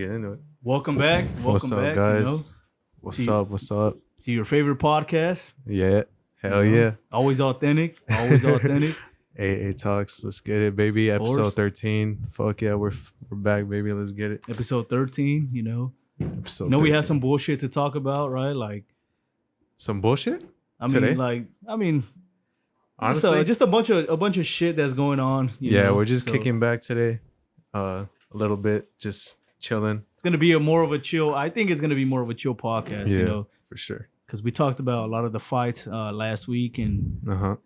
Get into it. Welcome back. What's up, guys? What's up? What's up? To your favorite podcast. Yeah. Hell yeah. Always authentic. Always authentic. AATALKSS. Let's get it, baby. Episode 13. Fuck yeah. We're back, baby. Let's get it. Episode 13, Episode we 13. have some bullshit to talk about, right? Like Some bullshit? Today? Honestly? just a bunch of shit that's going on. We're just kicking back today. A little bit. Just chilling. It's gonna be more of a chill. I think it's gonna be more of a chill podcast, for sure. Because we talked about a lot of the fights last week, and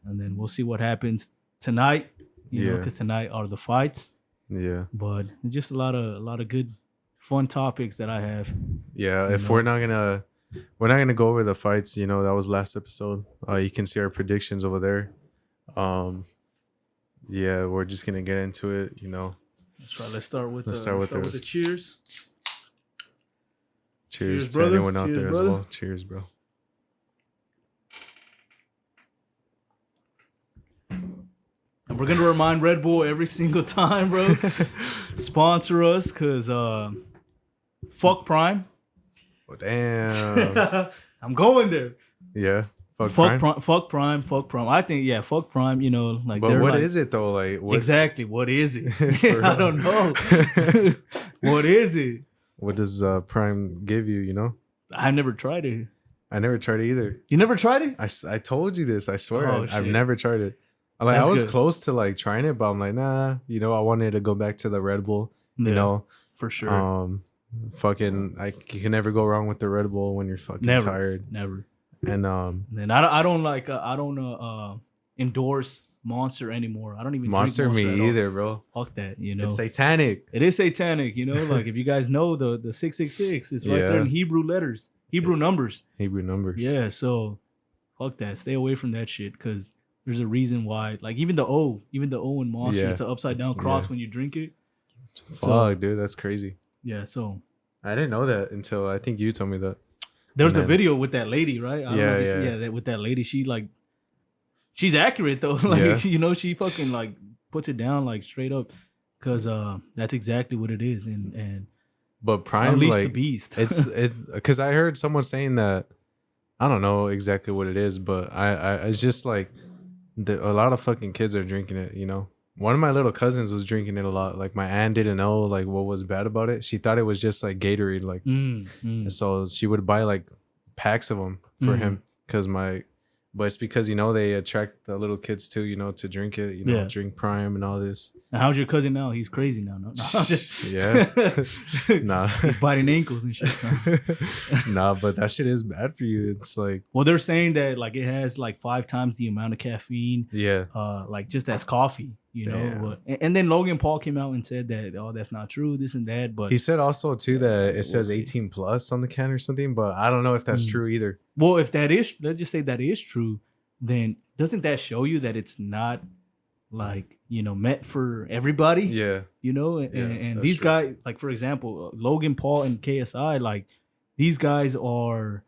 then we'll see what happens tonight. Because tonight are the fights. Yeah. But just a lot of good, fun topics that I have. Yeah. If we're not gonna go over the fights. That was last episode. You can see our predictions over there. We're just gonna get into it. That's right. Let's start with the cheers. Cheers to brother. anyone out Cheers, there brother. as well. Cheers, bro. And we're gonna remind Red Bull every single time, bro. Sponsor us, cause fuck Prime. Oh, damn. I'm going there. Yeah. Fuck Prime. I think fuck Prime. But what is it though? Like exactly what is it? I don't know. What is it? What does Prime give you? I've never tried it. I never tried it either. You never tried it? I told you this. I swear. Oh, I've shit. never tried it. I was close to trying it, but I'm like, nah. I wanted to go back to the Red Bull. For sure. You can never go wrong with the Red Bull when you're fucking tired. Never. And I don't endorse Monster anymore. I don't even Monster drink Monster me either, bro. Fuck that, It's satanic. It is satanic, like if you guys know the 666, it's right there in Hebrew letters, Hebrew numbers. Yeah, so fuck that. Stay away from that shit, because there's a reason why. Like even the O in Monster, it's an upside down cross when you drink it. Fuck, dude, that's crazy. Yeah, so I didn't know that until I think you told me that. There was a video with that lady, right? I don't know if you see that with that lady. She's accurate though. She fucking puts it down straight up, because that's exactly what it is. But Prime unleash the beast. it's because I heard someone saying that. I don't know exactly what it is, but it's just a lot of fucking kids are drinking it. One of my little cousins was drinking it a lot. Like my aunt didn't know what was bad about it. She thought it was just Gatorade. And so she would buy packs of them for him, but it's because they attract the little kids too. To drink it. Drink Prime and all this. And how's your cousin now? He's crazy now. No? Yeah. Nah. He's biting ankles and shit. Nah, but that shit is bad for you. It's well, they're saying that it has 5 times the amount of caffeine. Yeah. Just as coffee. But, and then Logan Paul came out and said that that's not true, this and that. But he said also too that it says 18 plus on the can or something, but I don't know if that's true either. Well, if that is, let's just say that is true, then doesn't that show you that it's not meant for everybody? Yeah. And these guys, for example, Logan Paul and KSI, these guys are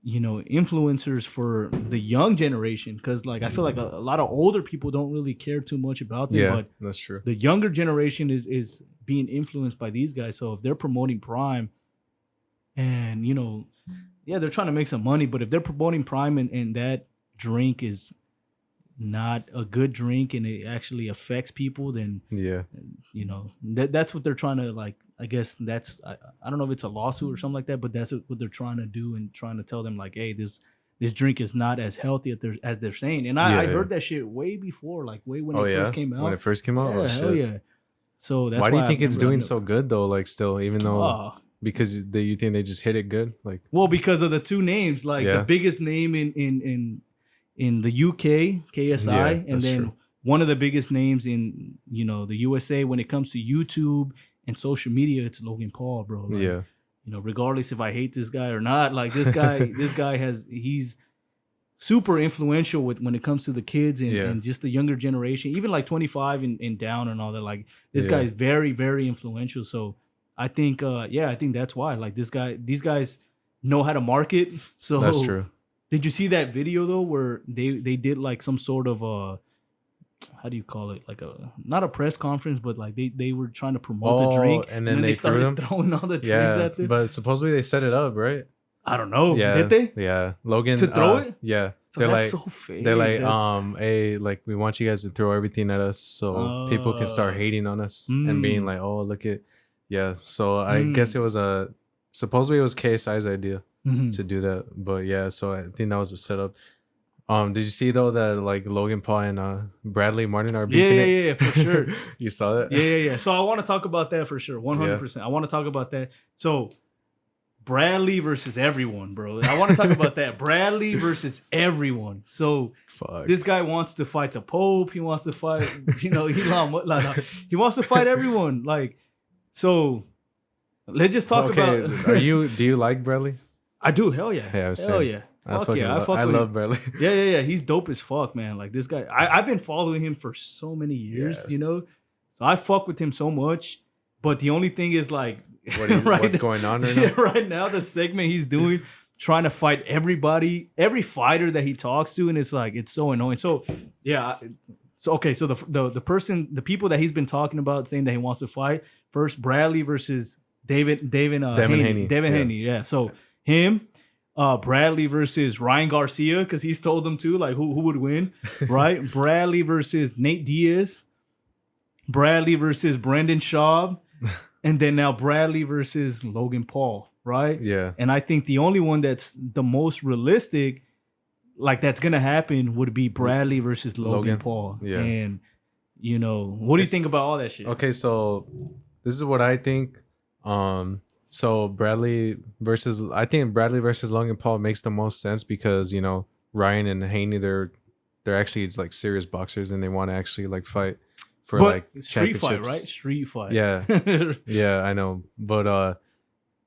influencers for the young generation, because I feel a lot of older people don't really care too much about them, but that's true. The younger generation is being influenced by these guys. So if they're promoting Prime and they're trying to make some money, but if they're promoting Prime and that drink is not a good drink and it actually affects people, then that's what they're trying to I guess that's I don't know if it's a lawsuit or something like that, but that's what they're trying to do, and trying to tell them hey, this drink is not as healthy as they're saying. And I heard that shit way before, way when it first came out. When it first came out, hell yeah. So that's why do you think it's doing so good though? Still, even though because you think they just hit it good, well, because of the two names, the biggest name in the UK, KSI, and then one of the biggest names in the USA when it comes to YouTube and social media, it's Logan Paul, bro. Regardless if I hate this guy or not, this guy he's super influential when it comes to the kids and just the younger generation, even 25 and down and all that. This guy is very, very influential. So I think that's why these guys know how to market. So that's true. Did you see that video though, where they did some sort of how do you call it? Like not a press conference, but like they were trying to promote the drink, and then they started throwing all the drinks at them. But supposedly they set it up, right? I don't know. Yeah, did they? Yeah, Logan to throw it. Yeah, so they're that's like, so fake. They're like, hey, like we want you guys to throw everything at us, so people can start hating on us and being like, oh, look at, yeah. So I guess it was supposedly it was KSI's idea to do that, but yeah. So I think that was a setup. Did you see though that like Logan Paul and Bradley Martin are beefing? Yeah, for sure. You saw that? Yeah. So I want to talk about that for sure, 100%. I want to talk about that. So Bradley versus everyone, bro. I want to talk about that. Bradley versus everyone. So this guy wants to fight the Pope. He wants to fight, he wants to fight everyone. Like, so let's just talk about. Do you like Bradley? I do. Hell yeah. Hell yeah. I love Bradley. Yeah. He's dope as fuck, man. Like this guy, I've been following him for so many years, you know? So I fuck with him so much. But the only thing is like, what's going on right now? Right now, the segment he's doing, trying to fight everybody, every fighter that he talks to, and it's like it's so annoying. So yeah, so okay, so the people that he's been talking about saying that he wants to fight first, Bradley versus Devin Haney. Yeah, so him, Bradley versus Ryan Garcia because he's told them to like who would win, right? Bradley versus Nate Diaz, Bradley versus Brendan Schaub. And then now Bradley versus Logan Paul, right? Yeah. And I think the only one that's the most realistic, like that's gonna happen, would be Bradley versus Logan Paul. Yeah. And you know, what do you think about all that shit? Okay, so this is what I think. So I think Bradley versus Logan Paul makes the most sense because you know Ryan and Haney they're actually like serious boxers and they want to actually like fight. For like street fight, right? Street fight. Yeah. Yeah, I know. But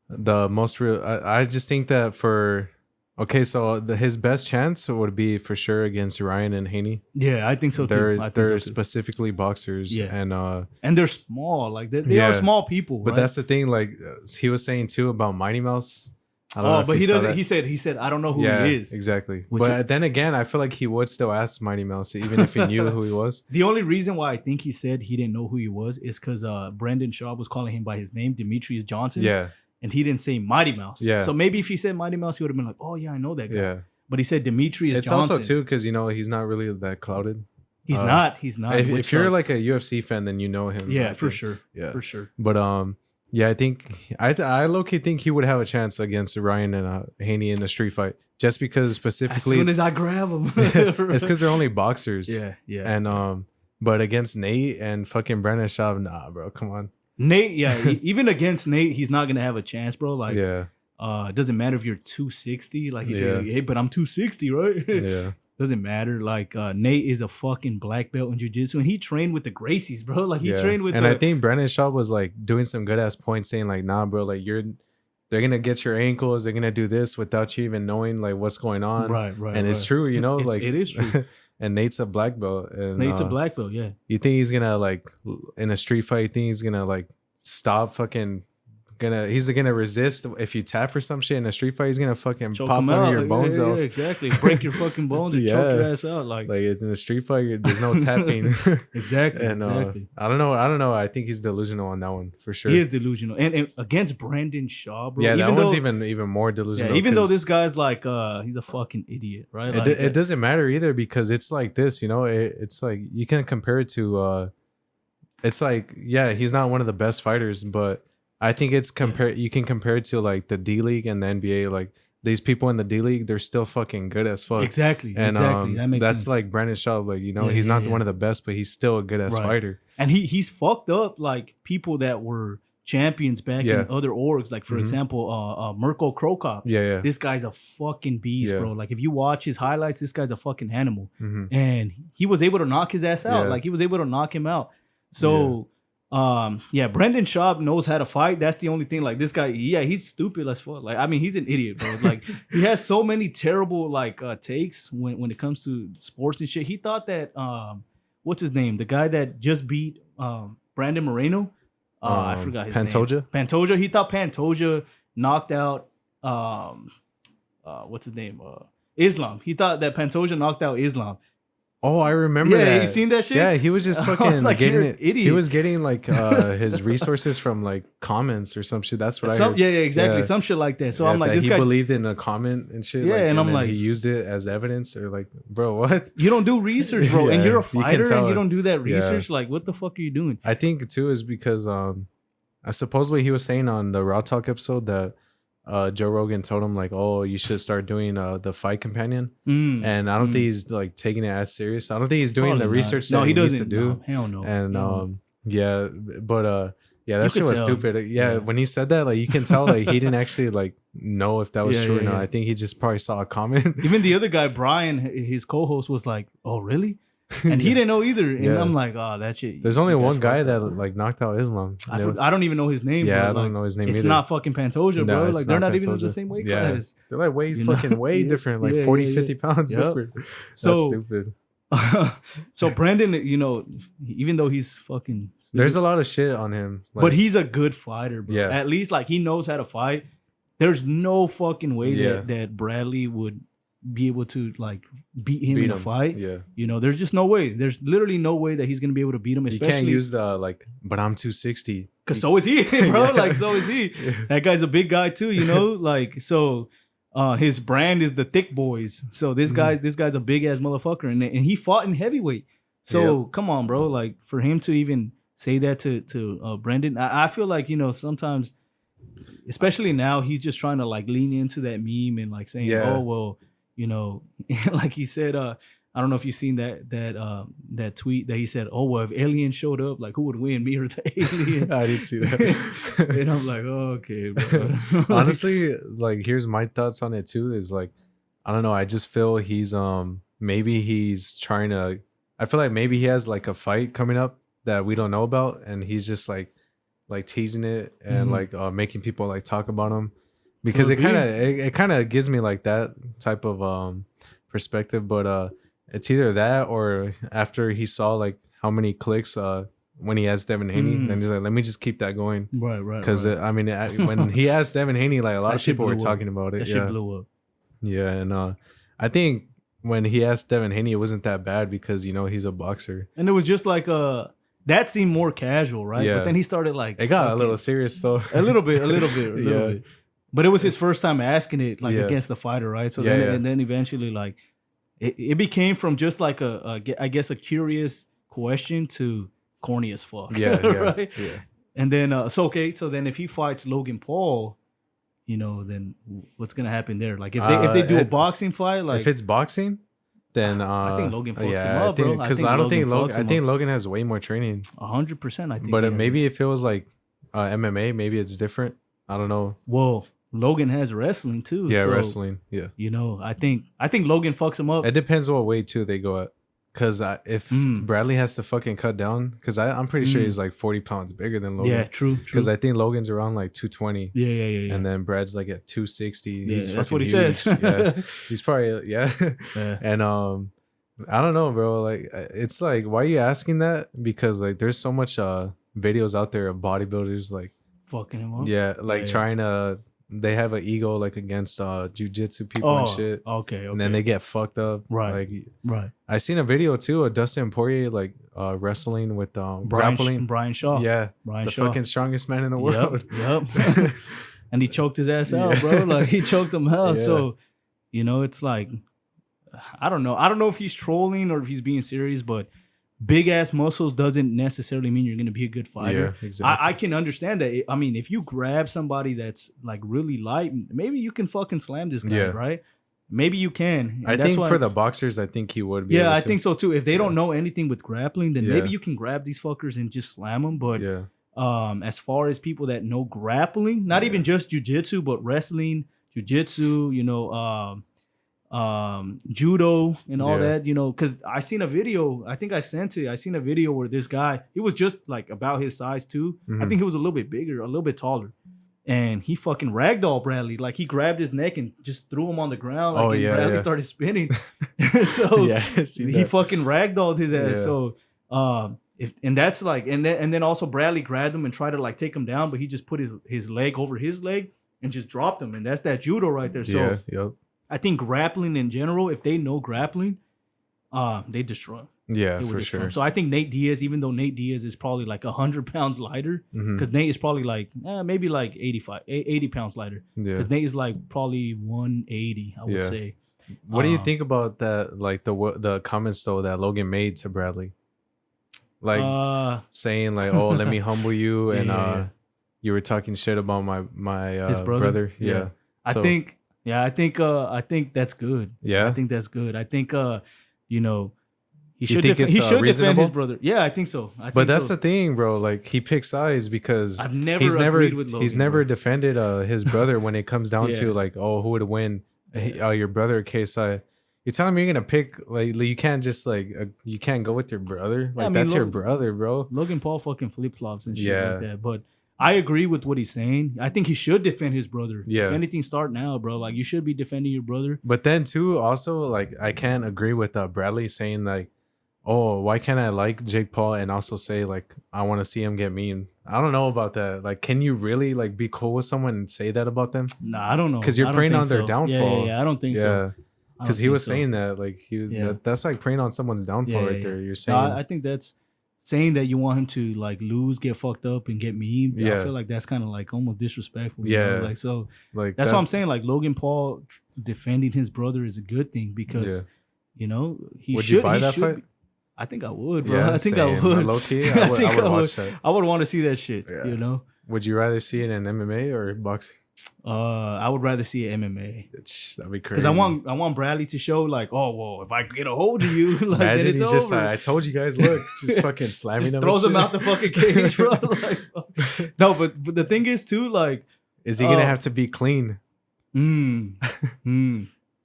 the most real I just think that so his best chance would be for sure against Ryan and Haney. Yeah, I think so too. They're specifically boxers and they're small. Like they are small people. But that's the thing, like he was saying too about Mighty Mouse. But he doesn't. He said, I don't know who he is. Exactly. But then again, I feel like he would still ask Mighty Mouse, even if he knew who he was. The only reason why I think he said he didn't know who he was is because Brendan Schaub was calling him by his name, Demetrius Johnson. Yeah. And he didn't say Mighty Mouse. Yeah. So maybe if he said Mighty Mouse, he would have been like, oh yeah, I know that guy. Yeah. But he said Demetrius Johnson. It's also too because you know he's not really that clouded. He's not. If you're like a UFC fan, then you know him. Yeah, for sure. Yeah, for sure. But yeah, I think I low-key think he would have a chance against Ryan and Haney in a street fight, just because specifically. As soon as I grab him, it's because they're only boxers. Yeah. And but against Nate and fucking Brandon Schaub, nah, bro, come on. Nate, even against Nate, he's not gonna have a chance, bro. Like, it doesn't matter if you're 260. Like he said, hey, but I'm 260, right? Yeah. Doesn't matter. Like Nate is a fucking black belt in jiu-jitsu and he trained with the Gracies, bro. Like he trained with I think Brandon Schaub was like doing some good ass points saying like, nah, bro, like they're gonna get your ankles, they're gonna do this without you even knowing like what's going on. Right. And it's true, you know, like it is true. And Nate's a black belt. And Nate's a black belt, yeah. You think he's gonna like in a street fight, you think he's gonna like stop fucking he's gonna resist if you tap or some shit in a street fight. He's gonna fucking choke pop one of your bones off. Yeah, exactly. Break your fucking bones and choke your ass out. Like in a street fight, there's no tapping. Exactly. And exactly. I don't know. I think he's delusional on that one for sure. He is delusional, and against Brandon Schaub, bro. Yeah, that one's even more delusional. Yeah, even though this guy's like, he's a fucking idiot, right? Like, it doesn't matter either because it's like this, you know. It's like you can compare it to. It's like he's not one of the best fighters, but. I think it's you can compare it to like the D League and the NBA. Like these people in the D League, they're still fucking good as fuck. Exactly. And that makes that's sense. like Brandon Schaub. Like, you know, he's not one of the best, but he's still a good ass fighter. And he's fucked up like people that were champions back in other orgs. Like for example, Mirko Krokop. Yeah. This guy's a fucking beast, bro. Like if you watch his highlights, this guy's a fucking animal. And he was able to knock his ass out. Like he was able to knock him out. So Brendan Schaub knows how to fight. That's the only thing. Like this guy, he's stupid as fuck. Like I mean, he's an idiot, bro. Like he has so many terrible like takes when it comes to sports and shit. He thought that what's his name? The guy that just beat Brandon Moreno. I forgot his name. Pantoja. He thought Pantoja knocked out what's his name? Islam. He thought that Pantoja knocked out Islam. Oh, I remember Yeah, that. you seen that shit? Yeah, he was just fucking like, getting you're it. an idiot. He was getting like his resources from like comments or some shit. That's what I heard. Yeah, exactly. Yeah. Some shit like that. So Yeah, I'm like, that this he guy believed in a comment and shit. Yeah, like, and I'm then like, he used it as evidence, or like, bro, what? You don't do research, bro, and Yeah, you're a you can fighter and tell. you don't do that Yeah. research. Like, what the fuck are you doing? I think too is because supposedly he was saying on the Raw Talk episode that Joe Rogan told him like, oh, you should start doing the fight companion, and I don't think he's like taking it as serious. I don't think he's doing Probably the not. research No, that he he needs doesn't. to do. No, hell no. And yeah, but yeah, You that shit could was tell. stupid. Yeah, Yeah. when he said that, like you can tell like he didn't actually like know if that was Yeah, true or yeah, not. yeah. I think he just probably saw a comment. Even the other guy, Brian, his co-host, was like, "Oh, really?" And he didn't know either. And Yeah. I'm like, "Oh, that shit." There's only that's one guy fucked that up. like knocked out Islam. I don't even know his name. Yeah, bro. I don't Like, know his name It's either. not fucking Pantoja, No, bro. it's Like they're not even in Pantoja. the same weight Yeah. class. They're like way You know? fucking way Yeah. different, like Yeah, 40, yeah, 50 pounds Yep. different. That's So- stupid. So Brendan, you know, even though he's fucking, There's a lot of shit on him. Like, but he's a good fighter, bro. Yeah. At least like he knows how to fight. There's no fucking way Yeah. that Bradley would be able to like beat him beat in a him. fight. Yeah. You know, there's just no way. There's literally no way that he's gonna be able to beat him. You can't Especially use the like, but I'm 260. because so is he, bro. Yeah. Like so is he. Yeah. That guy's a big guy too. You know, like so. His brand is the thick boys. So this guy's a big ass motherfucker, and he fought in heavyweight. So come on, bro. Like for him to even say that to Brendan, I feel like, you know, sometimes, especially now, he's just trying to like lean into that meme and like saying, Yeah. oh well, you know, like he said, I don't know if you've seen that tweet that he said, oh well, if aliens showed up, like who would win, me or the aliens? I didn't see that. And I'm like, oh, okay, bro. Honestly, like here's my thoughts on it too. Is like, I don't know. I just feel he's maybe he's trying to. I feel like maybe he has like a fight coming up that we don't know about, and he's just like teasing it and like making people like talk about him, because Could it kind of gives me like that type of perspective. But it's either that or after he saw like how many clicks when he asked Devin Haney, then he's like, let me just keep that going. right. Because I mean, when he asked Devin Haney, like a lot That of shit people were blew up. talking about it. that Yeah, shit blew up. yeah, and I think when he asked Devin Haney, it wasn't that bad because you know he's a boxer. And it was just like that seemed more casual, right? Yeah. But then he started like It got a fucking- little serious though. a little bit. Yeah. Bit. But it was his first time asking it like Yeah. against the fighter, right? So Yeah, then yeah. and then eventually like it became from just like I guess a curious question to corny as fuck. Yeah, yeah, right? yeah. And then so then if he fights Logan Paul, you know, then what's gonna happen there? Like if they do a boxing fight, like if it's boxing, then I think Logan fucks yeah, him up, bro. Because I I don't think think Logan. Logan fucks I him think up. Logan has way more training. 100%, I think. But yeah. maybe if it was like MMA, maybe it's different. I don't know. Well, Logan has wrestling too. Yeah, so, wrestling. Yeah, You know, I think Logan fucks him up. it depends what weight too they go at. Because if Bradley has to fucking cut down, because I'm pretty sure he's like 40 pounds bigger than Logan. Yeah, true. Because I think Logan's around like 220. Yeah. And then Brad's like at 260. Yeah, He's that's fucking what he huge. says. Yeah, he's probably yeah. Yeah. And I don't know, bro. Like it's like, why are you asking that? Because like there's so much videos out there of bodybuilders like fucking him up. yeah, like Yeah. trying to. They have an ego like against jujitsu people and shit. Okay. And then they get fucked up. Right. Like right. I seen a video too of Dustin Poirier like wrestling with grappling. Brian Shaw. Yeah, Brian the Shaw. fucking strongest man in the world. Yep. And he choked his ass out, bro. Like he choked him out. Yeah. So, you know, it's like I don't know. I don't know if he's trolling or if he's being serious, but big ass muscles doesn't necessarily mean you're gonna be a good fighter. Yeah, exactly. I can understand that. I mean, if you grab somebody that's like really light, maybe you can fucking slam this guy, Yeah. right? Maybe you can. I And that's think why- for the boxers, I think he would be. yeah, able I to. think so too. If they don't know anything with grappling, then Yeah. maybe you can grab these fuckers and just slam them. But Yeah, as far as people that know grappling, not even just jujitsu, but wrestling, jujitsu, you know, judo and all Yeah. that, you know, because I seen a video, I think I sent it. I seen a video where this guy, he was just like about his size too. I Mhm. think he was a little bit bigger, a little bit taller. And he fucking ragdolled Bradley. Like he grabbed his neck and just threw him on the ground. Like, Oh, and yeah, Bradley yeah. started spinning. So yeah, I see he that. fucking ragdolled his ass. Yeah. So that's like, and then also Bradley grabbed him and tried to like take him down, but he just put his leg over his leg and just dropped him. And that's that judo right there. So yeah, yep. I think grappling in general, if they know grappling, they destroy him. Yeah, They would for destroy sure. him. So I think Nate Diaz, even though Nate Diaz is probably like 100 pounds lighter, because Nate is probably like maybe like 80 pounds lighter. Yeah. Because Nate is like probably 180, I would say. What do you think about that? Like the comments though that Logan made to Bradley, like saying like, "Oh, let me humble you," and you were talking shit about my his brother. Yeah. I think that's good. Yeah. I think that's good. I think he You should think defend it's, defend reasonable? his brother. Yeah, I think so. But that's the thing, bro. Like he picks sides because I've never he's agreed with Logan, he's never bro. defended his brother when it comes down to like, oh, who would win? Your brother or KSI. You're telling me you're gonna pick like you can't just like you can't go with your brother. Like that's your brother, bro. Logan Paul fucking flip flops and shit like that. But I agree with what he's saying. I think he should defend his brother. Yeah. If anything, start now, bro. Like you should be defending your brother. But then too, also like I can't agree with Bradley saying like, oh, why can't I like Jake Paul and also say like I want to see him get mean? I don't know about that. Like, can you really like be cool with someone and say that about them? Nah, I don't know. Because you're preying on their downfall. Yeah, I don't think so. Because he was saying that like that's like preying on someone's downfall right there. You're saying I think that's saying that you want him to like lose, get fucked up, and get mean. Yeah. I feel like that's kind of like almost disrespectful. Yeah. You know? Like so, like that's what I'm saying. Like Logan Paul defending his brother is a good thing because he would should. You buy that fight? I think I would, bro. Yeah, I think I would. Low key, I would watch that. I would want to see that shit. Yeah. You know. Would you rather see it in MMA or boxing? I would rather see it MMA. That'd be crazy. Because I want Bradley to show like, oh well, if I get a hold of you, like imagine then it's he's over. just like, I told you guys, look, just fucking slamming just them. Throws him out the fucking cage, bro. Like, no, but the thing is too, like, is he gonna have to be clean?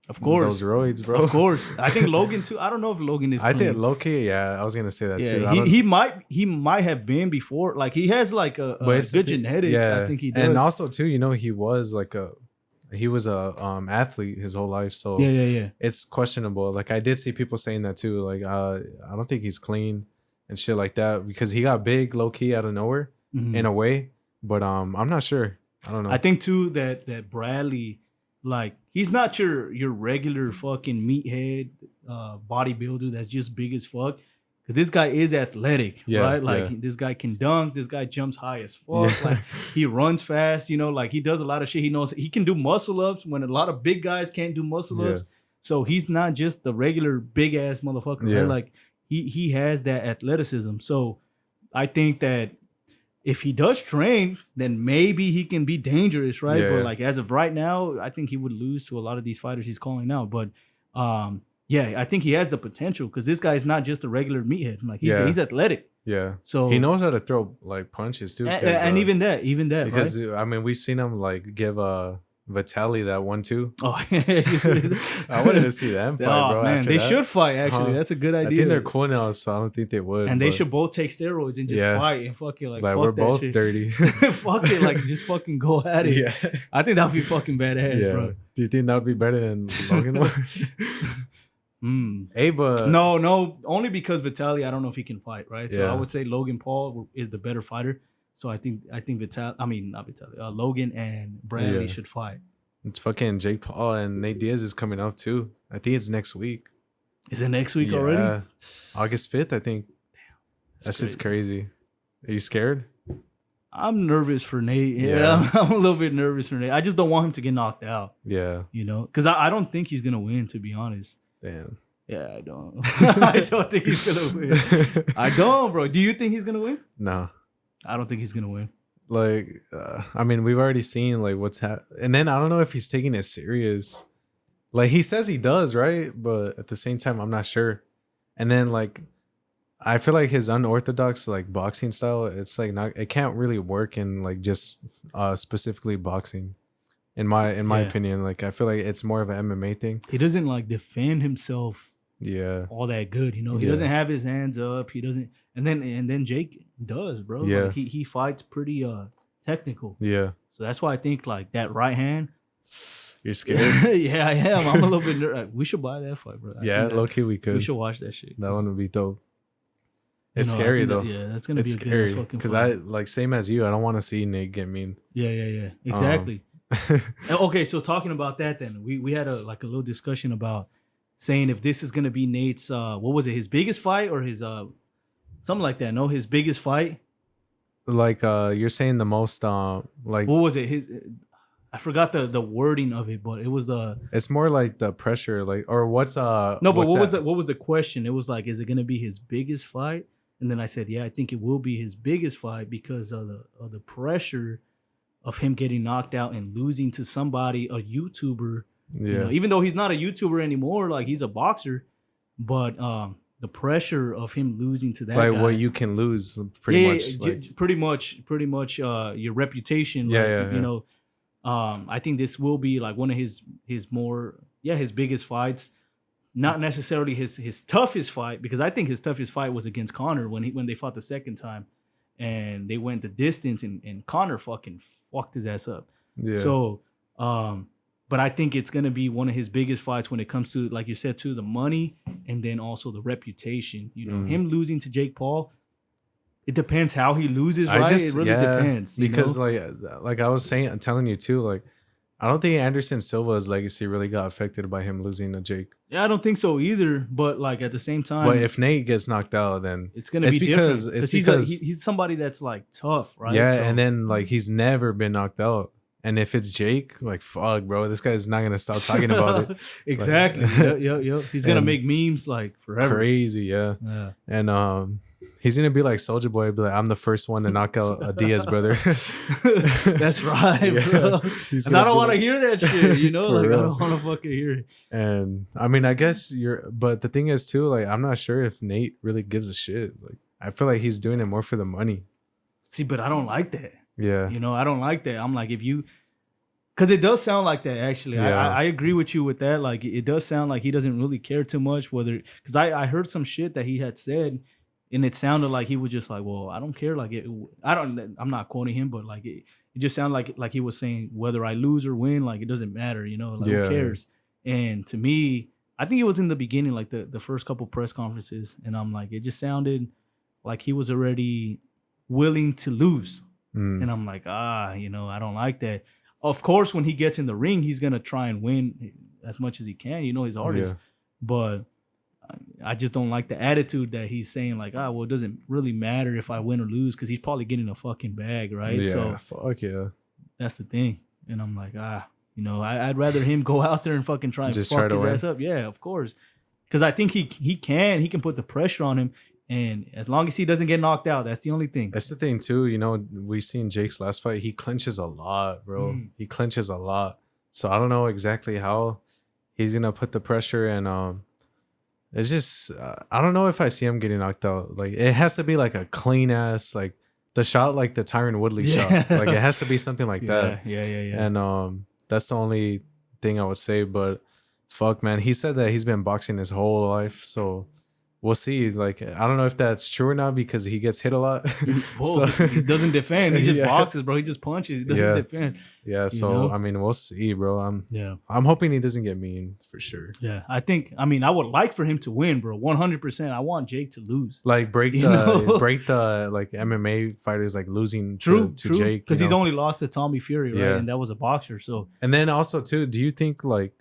Of course, those roids, bro. Of course, I think Logan too. I don't know if Logan is. Clean. I think Loki. Yeah, I was gonna say that too. He might have been before. Like he has like a good genetics. Yeah. I think he does. And also too, he was like he was a athlete his whole life. So yeah. It's questionable. Like I did see people saying that too. Like I don't think he's clean and shit like that because he got big low key out of nowhere in a way. But I'm not sure. I don't know. I think too that Bradley. Like he's not your regular fucking meathead bodybuilder that's just big as fuck. Because this guy is athletic, right? Like this guy can dunk. This guy jumps high as fuck. Like he runs fast. Like he does a lot of shit. He knows he can do muscle ups when a lot of big guys can't do muscle ups. So he's not just the regular big ass motherfucker. Right? Like he has that athleticism. So I think that. If he does train, then maybe he can be dangerous, right? But like as of right now, I think he would lose to a lot of these fighters he's calling out. But I think he has the potential because this guy is not just a regular meathead. Like he's athletic. Yeah. So he knows how to throw like punches too. And even that, because right? I mean we've seen him like give Vitaly that 1-2. Oh, I wanted to see them fight, bro. Man, they should fight. Actually, that's a good idea. I think they're cool now, so I don't think they would. And they should both take steroids and just fight and fuck it. Like fuck we're that both shit. Dirty. Fuck it, like just fucking go at it. Yeah, I think that'd be fucking badass, bro. Do you think that would be better than Logan? Hey, but no, only because Vitaly, I don't know if he can fight, right? So Yeah. I would say Logan Paul is the better fighter. So I think not Vitaly. Logan and Bradley should fight. It's fucking Jake Paul and Nate Diaz is coming up too. I think it's next week. Is it next week already? August 5th, I think. That's just crazy. Are you scared? I'm nervous for Nate. Yeah, I'm a little bit nervous for Nate. I just don't want him to get knocked out. Yeah. Because I don't think he's gonna win, to be honest. Damn. Yeah, I don't. I don't think he's gonna win. I don't, bro. Do you think he's gonna win? No. I don't think he's gonna win. Like, I mean, we've already seen like what's happening, and then I don't know if he's taking it serious. Like he says he does, right? But at the same time, I'm not sure. And then like, I feel like his unorthodox like boxing style, it's like not, it can't really work in like just specifically boxing. In my opinion, like I feel like it's more of an MMA thing. He doesn't like defend himself. Yeah. All that good, he doesn't have his hands up. He doesn't, and then Jake does, bro. Yeah. Like, he fights pretty technical. Yeah. So that's why I think like that right hand. You're scared? Yeah, I am. I'm a little bit nervous. We should buy that fight, bro. Low key we could. We should watch that shit. That one would be dope. It's scary though. That's gonna be scary because I like same as you. I don't want to see Nate get mean. Yeah. Exactly. Okay, so talking about that, then we had a little discussion about saying if this is gonna be Nate's what was it, his biggest fight or his something like that. No, his biggest fight. Like you're saying the most like what was it? His I forgot the wording of it, but it was it's more like the pressure, like or what's no, but what's what was the question? It was like, is it gonna be his biggest fight? And then I said, yeah, I think it will be his biggest fight because of the pressure of him getting knocked out and losing to somebody, a YouTuber. Yeah. You know, even though he's not a YouTuber anymore, like he's a boxer, but the pressure of him losing to that like guy, what you can lose pretty much. yeah, like, pretty much your reputation. Yeah, like, yeah, you yeah. know, I think this will be like one of his more his biggest fights. Not necessarily his toughest fight, because I think his toughest fight was against Conor when they fought the second time, and they went the distance and Conor fucking fucked his ass up. Yeah. So, but I think it's gonna be one of his biggest fights when it comes to, like you said, to the money and then also the reputation. You know, him losing to Jake Paul. It depends how he loses, right? It really depends. Because like I was saying, I'm telling you too, like I don't think Anderson Silva's legacy really got affected by him losing to Jake. Yeah, I don't think so either. But like at the same time, but if Nate gets knocked out, then it's gonna be because different. it's because he's somebody that's like tough, right? Yeah, so, and then like he's never been knocked out. And if it's Jake, like fuck, bro, this guy's not gonna stop talking about it. Exactly. Like, yep. He's gonna make memes like forever. Crazy, yeah. And he's gonna be like Soulja Boy, be like, I'm the first one to knock out a Diaz brother. That's right, bro. And I don't want to hear that shit, you know? Like, real. I don't want to fucking hear it. And I mean, I guess but the thing is too, like, I'm not sure if Nate really gives a shit. Like, I feel like he's doing it more for the money. See, but I don't like that. Yeah. You know, I don't like that. I'm like, because it does sound like that, actually. Yeah. I agree with you with that. Like, it does sound like he doesn't really care too much because I heard some shit that he had said, and it sounded like he was just like, well, I don't care. Like, I'm not quoting him, but like, it just sounded like he was saying, whether I lose or win, like, it doesn't matter, you know? Like, who cares? And to me, I think it was in the beginning, like the first couple press conferences, and I'm like, it just sounded like he was already willing to lose. And I'm like, you know, I don't like that. Of course, when he gets in the ring, he's gonna try and win as much as he can. You know, his artist. Yeah. But I just don't like the attitude that he's saying, like, well, it doesn't really matter if I win or lose, because he's probably getting a fucking bag, right? Yeah, so, fuck yeah. That's the thing. And I'm like, you know, I'd rather him go out there and fucking try and just fuck his ass up. Yeah, of course. Because I think he can put the pressure on him. And as long as he doesn't get knocked out, that's the only thing. That's the thing too. You know, we seen Jake's last fight. He clinches a lot, bro. He clinches a lot. So I don't know exactly how he's gonna put the pressure. And it's just I don't know if I see him getting knocked out. Like, it has to be like a clean ass, like the shot, like the Tyron Woodley shot. Like, it has to be something like that. Yeah. And that's the only thing I would say. But fuck, man, he said that he's been boxing his whole life. So we'll see. Like, I don't know if that's true or not, because he gets hit a lot. Whoa, so, he doesn't defend. He just boxes, bro. He just punches. He doesn't defend. Yeah. So, you know? I mean, we'll see, bro. I'm hoping he doesn't get mean for sure. Yeah. I would like for him to win, bro. 100%. I want Jake to lose. Like, break the like MMA fighters like losing to Jake. Because he's only lost to Tommy Fury, right? Yeah. And that was a boxer. So, and then also too, do you think like,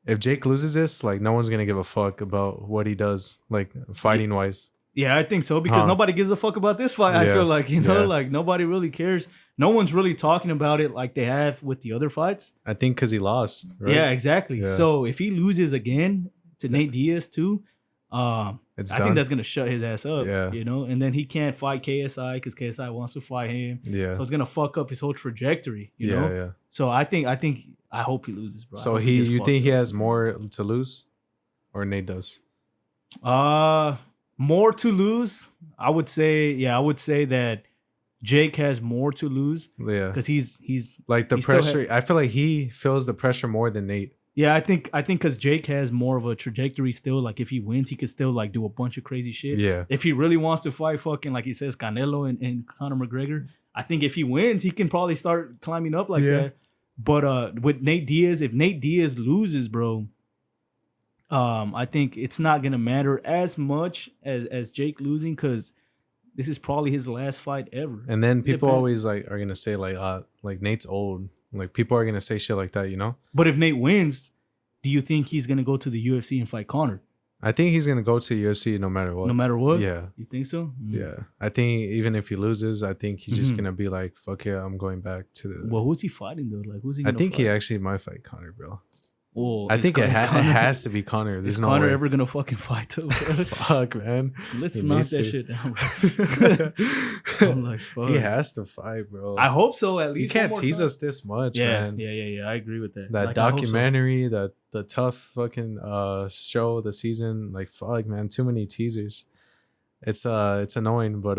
if Jake loses this, like, no one's gonna give a fuck about what he does, like, fighting wise? Yeah, I think so, because nobody gives a fuck about this fight. I feel like, you know, like, nobody really cares. No one's really talking about it like they have with the other fights. I think because he lost. Right? Yeah, exactly. Yeah. So if he loses again to Nate Diaz too, I think that's gonna shut his ass up. Yeah, you know, and then he can't fight KSI because KSI wants to fight him. Yeah, so it's gonna fuck up his whole trajectory. You know. Yeah. So I hope he loses, bro. So you think he has more to lose, or Nate does? More to lose. I would say that Jake has more to lose. Yeah, because he's like the pressure. I feel like he feels the pressure more than Nate. Yeah, I think because Jake has more of a trajectory still. Like, if he wins, he could still like do a bunch of crazy shit. Yeah. If he really wants to fight fucking, like he says, Canelo and Conor McGregor, I think if he wins, he can probably start climbing up like that. But with Nate Diaz, if Nate Diaz loses, bro, I think it's not gonna matter as much as Jake losing, because this is probably his last fight ever. And then people always like are gonna say like Nate's old. Like, people are gonna say shit like that, you know. But if Nate wins, do you think he's gonna go to the UFC and fight Conor? I think he's gonna go to UFC no matter what. No matter what? Yeah. You think so? Yeah. I think even if he loses, I think he's just gonna be like, fuck yeah, I'm going back to the. Well, who's he fighting though? Like, who's he? I think fight? he actually might fight Conor, bro. Well, I think it has to be Conor. There's is no Conor way. ever gonna fucking fight though? Fuck, man. Let's knock that shit down, bro. I'm like, fuck. He has to fight, bro. I hope so. At least you can't tease us this much, man. Yeah. I agree with that. That like, documentary, the tough fucking show, the season, like fuck, man, too many teasers. It's annoying, but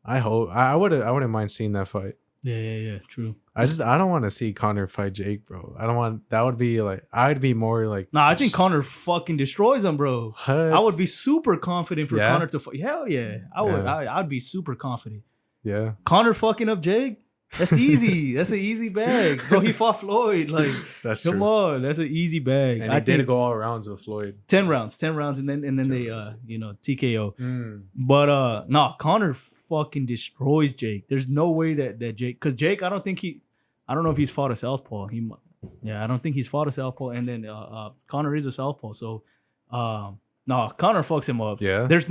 I hope I wouldn't mind seeing that fight. Yeah. True. I don't want to see Conor fight Jake, bro. I don't want. That would be like I'd be more like. Nah, I think Conor fucking destroys him, bro. What? I would be super confident for Conor to fight. Hell yeah, I would. Yeah. I'd be super confident. Yeah. Conor fucking up Jake. That's easy. That's an easy bag, bro. He fought Floyd. Like, that's come true. on, that's an easy bag. And I did go all rounds with Floyd. 10 rounds, and then they TKO. But no, Conor fucking destroys Jake. There's no way that Jake, because Jake, I don't know if he's fought a southpaw. I don't think he's fought a southpaw. And then Conor is a southpaw, so no, Conor fucks him up. Yeah. There's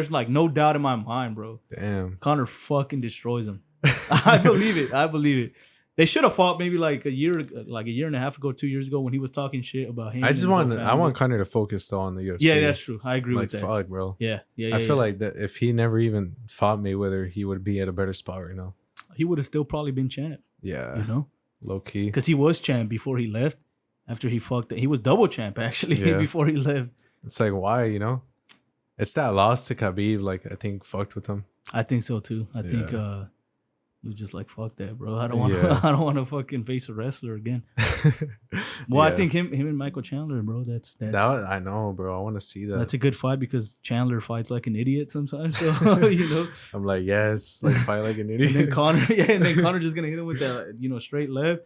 like no doubt in my mind, bro. Damn. Conor fucking destroys him. I believe it. They should have fought maybe like a year and a half ago, 2 years ago, when he was talking shit about him. I want Conor to focus though on the UFC. Yeah, that's true. I agree like, with that. Fuck, bro. Yeah. I feel like that if he never even fought Mayweather, he would be at a better spot right now. He would have still probably been champ. Yeah. You know? Low key. Because he was champ before he left. After he fucked it. He was double champ actually before he left. It's like, why, you know? It's that loss to Khabib, like, I think fucked with him. I think so too. I think he was just like, fuck that, bro. I don't want to fucking face a wrestler again. Well, I think him and Michael Chandler, bro, that's I know, bro. I want to see that. That's a good fight because Chandler fights like an idiot sometimes. So, you know. I'm like, yes, like fight like an idiot. And then Conor just gonna hit him with that, straight left.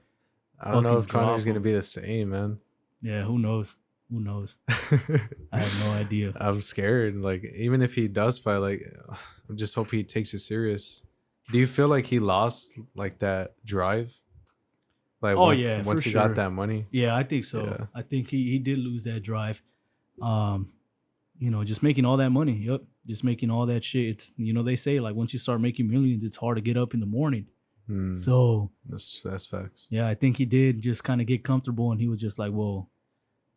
I don't know if Conor's gonna be the same, man. Yeah, who knows? I have no idea. I'm scared. Like, even if he does fight, like, I just hope he takes it serious. Do you feel like he lost like that drive? Like, once he got that money. Yeah, I think so. Yeah. I think he did lose that drive. Just making all that money. Yep, just making all that shit. It's they say like once you start making millions, it's hard to get up in the morning. So that's facts. Yeah, I think he did just kind of get comfortable, and he was just like, well,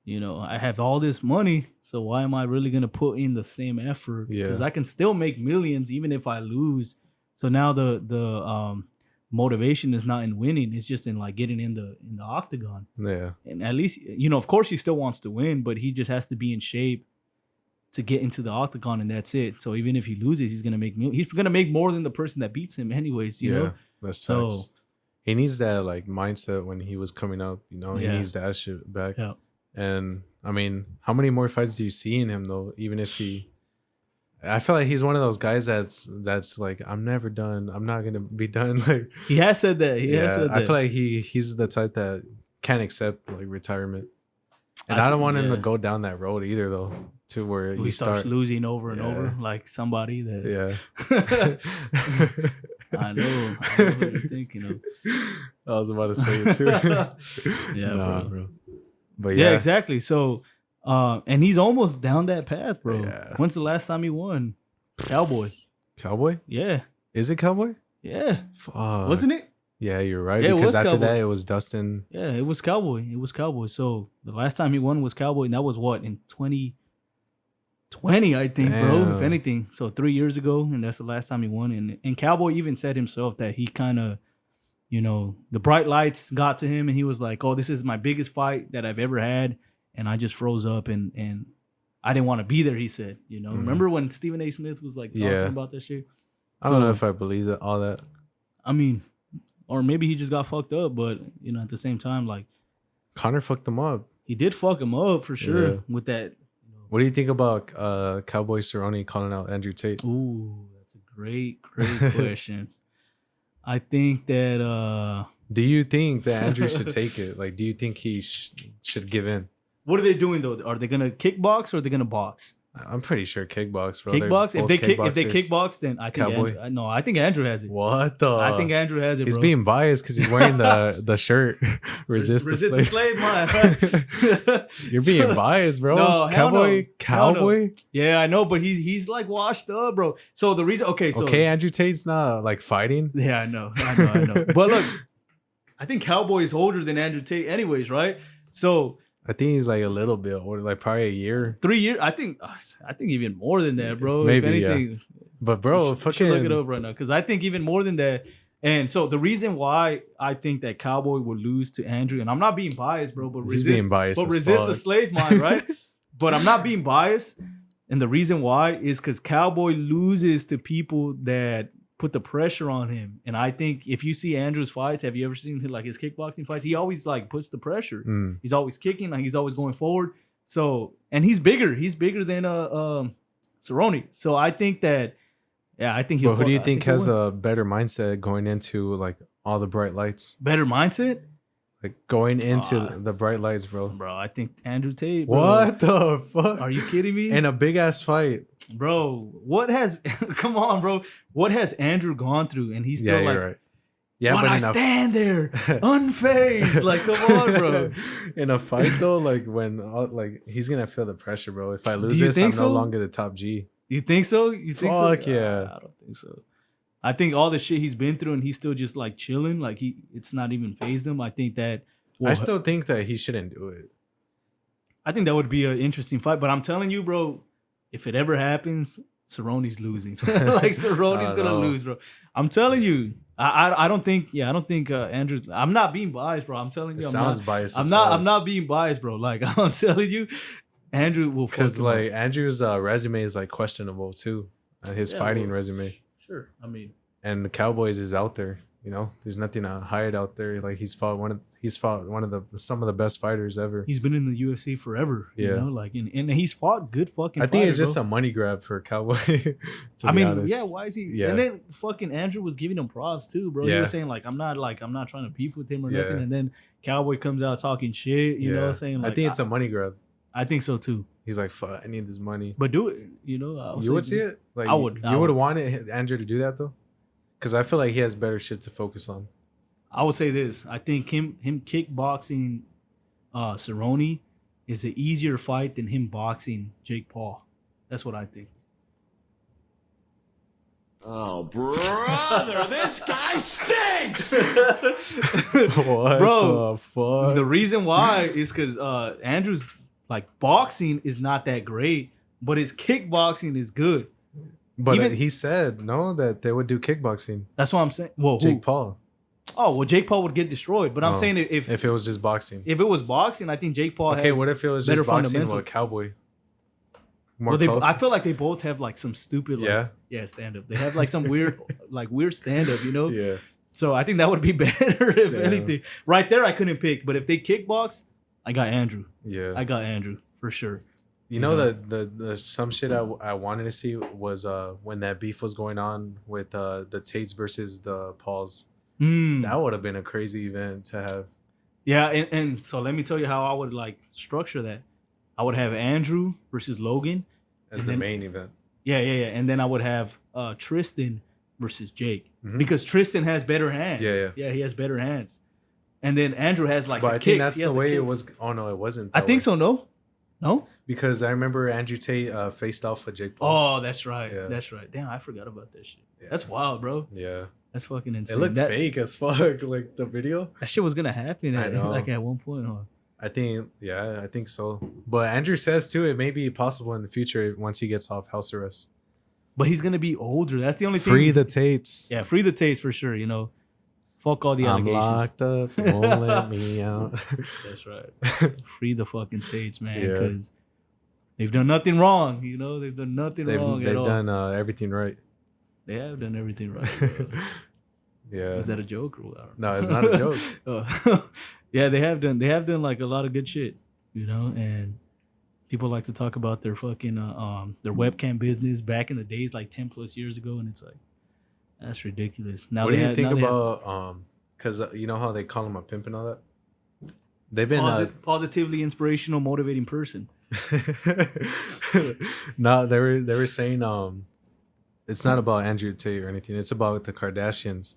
I have all this money, so why am I really gonna put in the same effort? Because I can still make millions even if I lose. So now the motivation is not in winning; it's just in like getting in the octagon. Yeah, and at least of course, he still wants to win, but he just has to be in shape to get into the octagon, and that's it. So even if he loses, he's gonna make more than the person that beats him, anyways. You know, that's so. He needs that like mindset when he was coming up. He needs that shit back. Yeah. And I mean, how many more fights do you see in him though? Even if I feel like he's one of those guys that's like, I'm never done. I'm not gonna be done. Like he has said that. I feel like he's the type that can't accept like retirement. And I don't want him to go down that road either though. To where he starts losing over and over, like somebody that. Yeah. I know what you're thinking of. I was about to say it too. Bro. But yeah, exactly. So, and he's almost down that path, bro. Yeah. When's the last time he won? Cowboy. Cowboy? Yeah. Is it Cowboy? Yeah. Wasn't it? Yeah, you're right. Yeah, because after that, it was Dustin. Yeah, it was Cowboy. So the last time he won was Cowboy, and that was what, in 2020, I think, bro. If anything. So 3 years ago, and that's the last time he won. And Cowboy even said himself that he kind of, the bright lights got to him, and he was like, "Oh, this is my biggest fight that I've ever had," and I just froze up, and I didn't want to be there. He said, remember when Stephen A. Smith was like talking about that shit? I don't know if I believe all that. I mean, or maybe he just got fucked up, but at the same time, like Conor fucked him up. He did fuck him up for sure with that. What do you think about Cowboy Cerrone calling out Andrew Tate? Ooh, that's a great question. I think that. Do you think that Andrew should take it? Like, do you think he should give in? What are they doing though? Are they gonna kickbox or are they gonna box? I'm pretty sure kickbox, bro. Kickbox. If they kickboxers. kickbox, then I think Andrew, no, I think Andrew has it. What the? I think Andrew has it. He's bro. being biased because he's wearing the shirt. Resist the slave, man. You're being biased, bro. No, cowboy. No. Yeah, I know, but he's like washed up, bro. So the reason, okay, Andrew Tate's not like fighting. Yeah, I know. But look, I think Cowboy is older than Andrew Tate, anyways, right? So. I think he's like a little bit older, like probably a year. 3 years. I think even more than that, bro. Maybe, if anything, yeah. But bro, fucking look it up right now, because I think even more than that. And so the reason why I think that Cowboy would lose to Andrew, and I'm not being biased, bro, but resist the slave mind, right? But I'm not being biased, and the reason why is because Cowboy loses to people that put the pressure on him. And I think if you see Andrew's fights, have you ever seen like his kickboxing fights? He always like puts the pressure. He's always kicking, like he's always going forward. So, and he's bigger. He's bigger than Cerrone. So I think that, yeah, I think he'll. But who do you think has a better mindset going into like all the bright lights? Better mindset? Like going into the bright lights, bro. Bro, I think Andrew Tate. Bro. What the fuck? Are you kidding me? In a big ass fight. Bro, what has come on, bro? What has Andrew gone through? And he's still like, right. Yeah, but I stand there unfazed. Like, come on, bro. In a fight though, like when like he's gonna feel the pressure, bro. If I lose this, I'm no longer the top G. You think so? You think so? Fuck yeah. I don't think so. I think all the shit he's been through and he's still just like chilling, like it's not even fazed him. I think that I still think that he shouldn't do it. I think that would be an interesting fight, but I'm telling you, bro, if it ever happens, Cerrone's losing. Like Cerrone's gonna lose, bro. I'm telling you. I don't think Andrew's. I'm not being biased, bro. I'm telling you, biased. I'm not being biased, bro. Like I'm telling you, Andrew will. Because like Andrew's resume is like questionable too. His fighting resume. Sure, I mean. And the Cowboys is out there. You know, there's nothing to hide out there. Like he's fought some of the best fighters ever. He's been in the UFC forever. Yeah. You know, like and he's fought good fucking. I think it's just a money grab for Cowboy. I mean, honest. Yeah. Why is he? Yeah. And then fucking Andrew was giving him props too, bro. Yeah. He was saying like I'm not trying to beef with him or nothing. And then Cowboy comes out talking shit. You know, saying like I think it's a money grab. I think so too. He's like, fuck, I need this money. But do it. You know, you would see it. Like I would. You would have wanted Andrew to do that though, because I feel like he has better shit to focus on. I would say this. I think him kickboxing Cerrone is an easier fight than him boxing Jake Paul. That's what I think. Oh, brother, this guy stinks! What the fuck? The reason why is because Andrew's like boxing is not that great, but his kickboxing is good. But he said that they would do kickboxing. That's what I'm saying. Well, Jake Paul. Oh, well, Jake Paul would get destroyed. But I'm saying if it was just boxing. If it was boxing, I think Jake Paul has what if it was just boxing with Cowboy? I feel like they both have like some stupid stand up. They have like some weird stand up, you know? Yeah. So I think that would be better if anything. Right there I couldn't pick, but if they kickbox, I got Andrew. Yeah. I got Andrew for sure. You know the some shit I wanted to see was when that beef was going on with the Tates versus the Pauls. That would have been a crazy event to have. Yeah, and so let me tell you how I would like structure that. I would have Andrew versus Logan as the main event. Yeah. And then I would have Tristan versus Jake because Tristan has better hands. Yeah, he has better hands. And then Andrew has like. But I think that's the way it was. Oh no, it wasn't. I think so. No. Because I remember Andrew Tate faced off with Jake Paul. Oh, that's right. Yeah. That's right. Damn, I forgot about that shit. Yeah. That's wild, bro. Yeah. That's fucking insane. It looked fake as fuck, like the video. That shit was gonna happen at one point, huh? I think so. But Andrew says too, it may be possible in the future once he gets off house arrest. But he's gonna be older. That's the only thing. Free the Tates. Yeah, free the Tates for sure. You know, fuck all the allegations. I'm locked up. Won't let me out. That's right. Free the fucking Tates, man, because they've done nothing wrong. You know, they've done nothing wrong at all. They've done everything right. They have done everything right. Yeah. Is that a joke? Or no, it's not a joke. Yeah, they have done like a lot of good shit, you know, and people like to talk about their fucking their webcam business back in the days, like 10 plus years ago, and it's like that's ridiculous. Now what do you think about because you know how they call him a pimp and all that? they've been positively inspirational, motivating person. No, they were saying it's not about Andrew Tate or anything. It's about the Kardashians.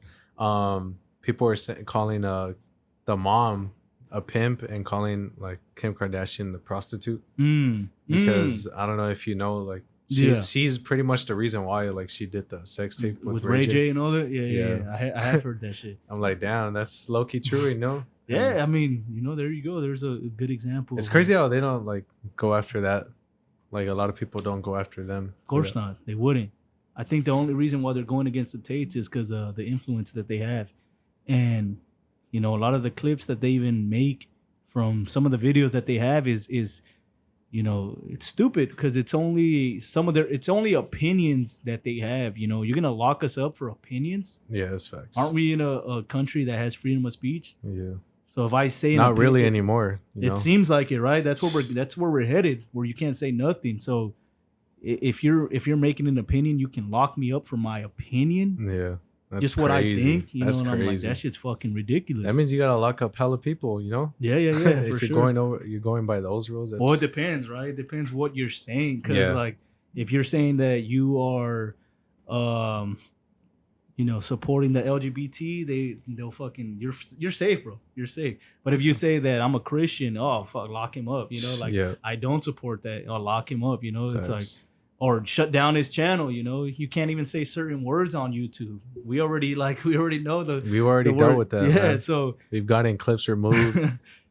People were calling the mom a pimp and calling like Kim Kardashian the prostitute because I don't know if you know, like she's pretty much the reason why like she did the sex tape with Ray J and all that. Yeah. I have heard that shit. I'm like, damn, that's low key true, you know? Yeah, I mean, you know, there you go. There's a good example. It's crazy how they don't like go after that. Like a lot of people don't go after them. Of course not. They wouldn't. I think the only reason why they're going against the Tates is because of the influence that they have. And, you know, a lot of the clips that they even make from some of the videos that they have is you know, it's stupid because it's only opinions that they have. You know, you're gonna lock us up for opinions. Yeah, that's facts. Aren't we in a country that has freedom of speech? Yeah. So if I say not really anymore, it seems like it, right? That's where we're headed, where you can't say nothing. So if you're making an opinion, you can lock me up for my opinion. Yeah. That's just what crazy. I think, you that's know, and I'm like, crazy. that shit's fucking ridiculous. That means you gotta lock up hella people, you know? Yeah, if for you're going by those rules. Well, it depends, right? It depends what you're saying. Because like, if you're saying that you are, you know, supporting the LGBT, they'll fucking you're safe, bro. You're safe. But if you say that I'm a Christian, oh fuck, lock him up. You know, like I don't support that. I'll lock him up. You know, it's like. Or shut down his channel, you know. You can't even say certain words on YouTube. We already know we've already dealt with that. Yeah, man. So we've gotten clips removed,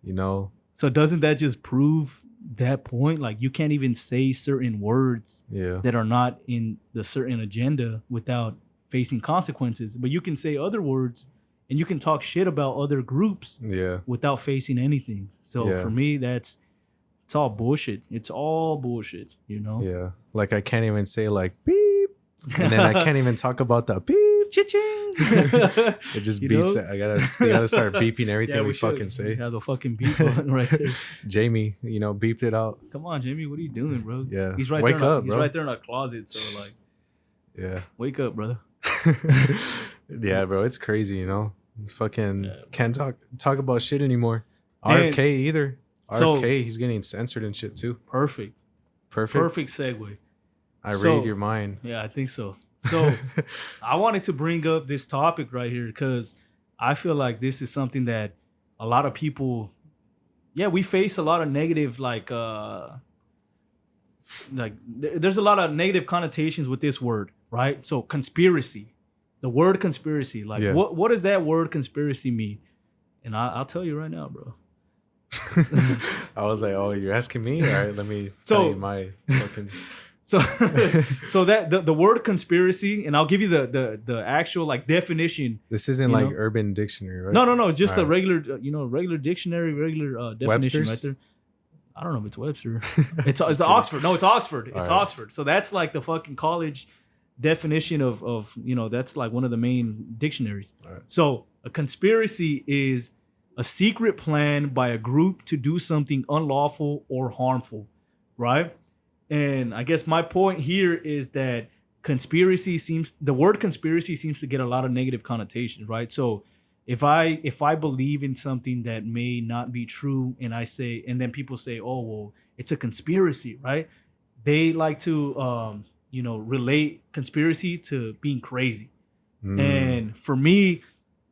you know. So doesn't that just prove that point? Like you can't even say certain words that are not in the certain agenda without facing consequences. But you can say other words and you can talk shit about other groups without facing anything. So for me, it's all bullshit. It's all bullshit, you know? Yeah. Like I can't even say like beep. And then I can't even talk about the beep. Cha-ching. It just beeps it. I gotta start beeping everything we fucking say. Yeah, the fucking beep button right there. Jamie, you know, beeped it out. Come on, Jamie, what are you doing, bro? Yeah. He's right Wake there. up, He's right there in our closet. So like, yeah. Wake up, brother. Yeah, bro. It's crazy, you know. It's fucking can't talk about shit anymore. RFK either. RFK, he's getting censored and shit too. Perfect segue. I read your mind. Yeah, I think so. So I wanted to bring up this topic right here because I feel like this is something that a lot of people, we face a lot of negative, there's a lot of negative connotations with this word, right? So conspiracy, the word conspiracy, what does that word conspiracy mean? And I'll tell you right now, bro. I was like, oh, you're asking me? All right, let me tell you my fucking... So that the word conspiracy, and I'll give you the actual definition. This isn't like Urban Dictionary, right? No, just a regular regular dictionary, definition Webster's? right there. I don't know if it's Webster. It's Oxford. No, it's Oxford. It's Oxford. So that's like the fucking college definition of that's like one of the main dictionaries. Right. So a conspiracy is a secret plan by a group to do something unlawful or harmful, right? And I guess my point here is that the word conspiracy seems to get a lot of negative connotations, right? So if I believe in something that may not be true and then people say, oh, well, it's a conspiracy, right? They like to, relate conspiracy to being crazy. And for me,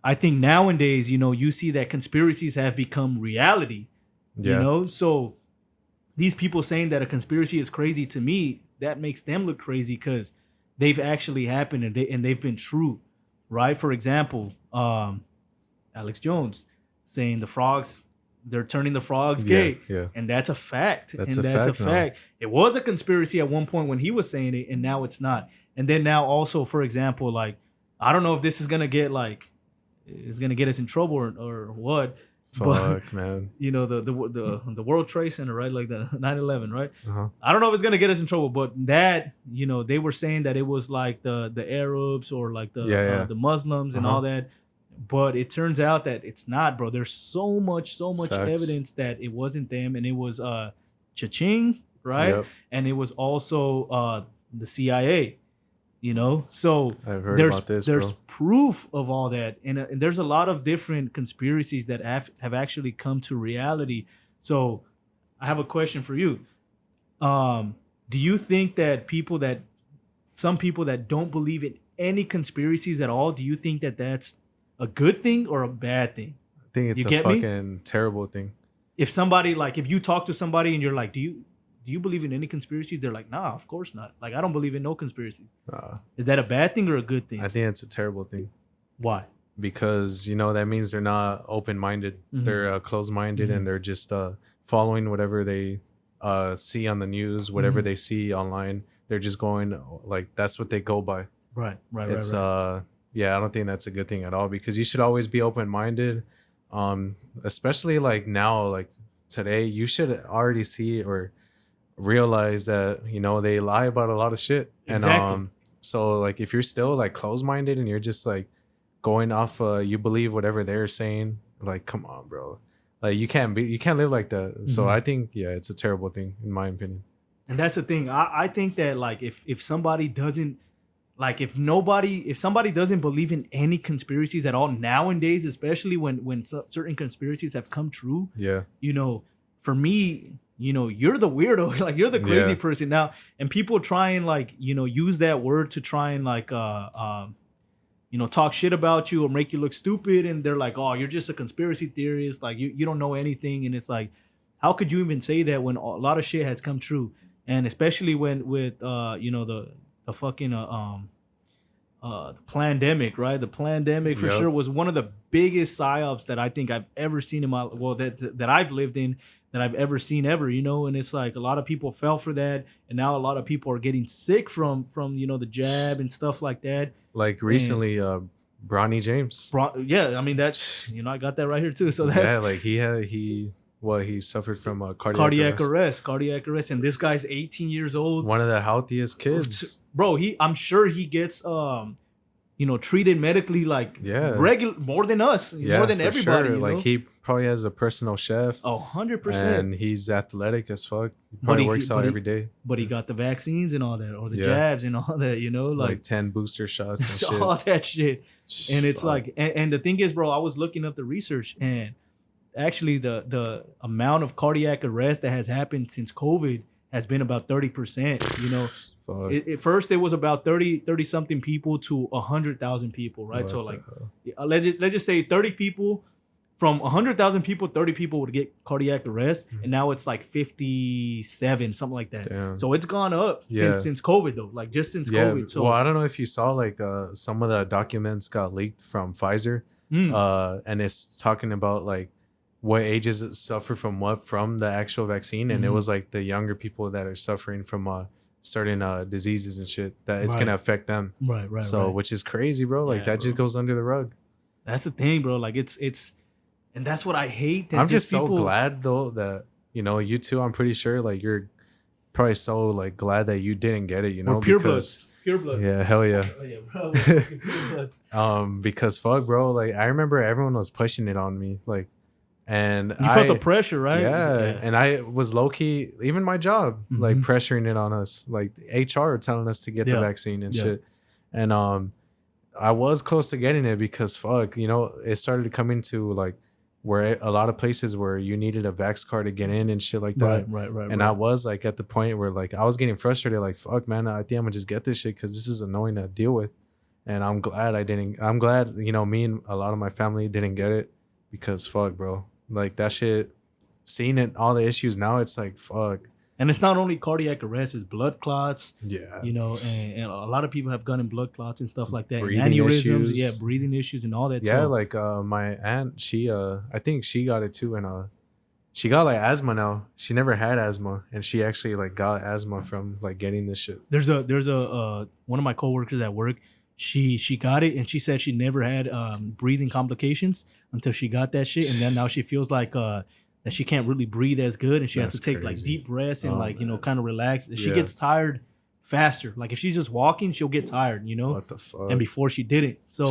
I think nowadays, you see that conspiracies have become reality, So these people saying that a conspiracy is crazy, to me, that makes them look crazy because they've actually happened and they've been true, right? For example, Alex Jones saying they're turning the frogs gay. Yeah. And that's a fact. That's a fact. It was a conspiracy at one point when he was saying it, and now it's not. And then now also, for example, I don't know if this is gonna get it's gonna get us in trouble or what. Fuck, man. The World Trade Center, right? Like the 9/11, right? Uh-huh. I don't know if it's gonna get us in trouble, but that, they were saying that it was like the Arabs or like the Muslims and all that. But it turns out that it's not, bro. There's so much Facts. Evidence that it wasn't them, and it was cha-ching, right? Yep. And it was also the CIA. You know, so I've heard about this, there's bro. proof of all that, and there's a lot of different conspiracies that have actually come to reality. So I have a question for you. Do you think that some people that don't believe in any conspiracies at all, do you think that that's a good thing or a bad thing? I think it's You a get me? fucking terrible thing. If somebody, like, if you talk to somebody and you're like, do you believe in any conspiracies? They're like, nah, of course not. Like, I don't believe in no conspiracies. Is that a bad thing or a good thing? I think it's a terrible thing. Why? Because, you know, that means they're not open-minded. Mhm. They're closed-minded, and they're just following whatever they see on the news, whatever they see online. They're just going, like, that's what they go by. Right. It's yeah, I don't think that's a good thing at all, because you should always be open-minded. Especially like now, like today, you should already see or realize that, you know, they lie about a lot of shit. Exactly. And so like if you're still like closed-minded and you're just like going off you believe whatever they're saying, like, come on, bro. Like you can't live like that. So I think, yeah, it's a terrible thing in my opinion. And that's the thing. I think that, like, if somebody doesn't, like, if somebody doesn't believe in any conspiracies at all nowadays, especially when certain conspiracies have come true, Yeah. you know, for me, you know, you're the weirdo, like, you're the crazy Yeah. person now. And people try and, like, you know, use that word to try and, like, you know, talk shit about you or make you look stupid. And they're like, oh, you're just a conspiracy theorist. Like, you don't know anything. And it's like, how could you even say that when a lot of shit has come true? And especially when with you know, the fucking the pandemic, right? The pandemic for Yep. sure was one of the biggest psyops that I think I've ever seen in my, well, that I've lived in, that I've ever seen ever, you know. And it's like a lot of people fell for that, and now a lot of people are getting sick from you know, the jab and stuff like that. Like recently, Bronny James. Yeah, I mean, that's, you know, I got that right here too. So that's, Yeah, like he suffered from a cardiac cardiac arrest, and this guy's 18 years old. One of the healthiest kids. Bro, I'm sure he gets you know, treated medically, like, Yeah. regular, more than us, Yeah, more than for everybody. sure. You Like know? he probably has a personal chef. 100%. And he's athletic as fuck. He probably works out every day. But he got the vaccines and all that, or the Yeah. jabs and all that, you know, Like 10 booster shots and shit. all that shit. And it's Fuck. like, and the thing is, bro, I was looking up the research, and actually the amount of cardiac arrest that has happened since COVID has been about 30%. You know, Fuck. at first it was about 30 something people to 100,000 people, right? What So the like, hell? let's just say 30 people. From 100,000 people, 30 people would get cardiac arrest, and now it's like 57, something like that. Damn. So it's gone up Yeah. since COVID, though. Like, just since Yeah, COVID. So well, I don't know if you saw like some of the documents got leaked from Pfizer, and it's talking about like what ages suffer from what from the actual vaccine, and it was like the younger people that are suffering from certain diseases and shit that it's gonna affect them. right. So, which is crazy, bro. Like Yeah, that just bro. goes under the rug. That's the thing, bro. Like, it's, and that's what I hate. That I'm just so people, glad though that, you know, you too. I'm pretty sure like you're probably so like glad that you didn't get it. You know, We're pure because bloods. Pure bloods. yeah, hell yeah. Oh, yeah, bro. We're fucking pure bloods. Because fuck, bro. Like I remember everyone was pushing it on me, like, and You felt the pressure, right? Yeah, and I was low key, even my job, like pressuring it on us, like HR telling us to get the vaccine and shit. And I was close to getting it because fuck, you know, it started coming to like where a lot of places where you needed a vax card to get in and shit like that. Right. And I was like at the point where like I was getting frustrated, like fuck, man, I think I'm gonna just get this shit because this is annoying to deal with. And I'm glad I didn't. I'm glad, you know, me and a lot of my family didn't get it because fuck, bro, like that shit. Seeing it, all the issues now, it's like fuck. And it's not only cardiac arrest; it's blood clots. Yeah, You know, and a lot of people have gotten blood clots and stuff like that. And Breathing aneurysms, issues. breathing issues and all that. Yeah, so, like my aunt, she I think she got it too, and she got like asthma now. She never had asthma, and she actually like got asthma from like getting this shit. there's a one of my coworkers at work. She got it, and she said she never had breathing complications until she got that shit, and then now she feels like that she can't really breathe as good, and she has That's to take like crazy. deep breaths and Oh, like, you know, man. kind of relax. She Yeah. gets tired faster. Like if she's just walking, she'll get tired, you know. What the fuck? And before she didn't. So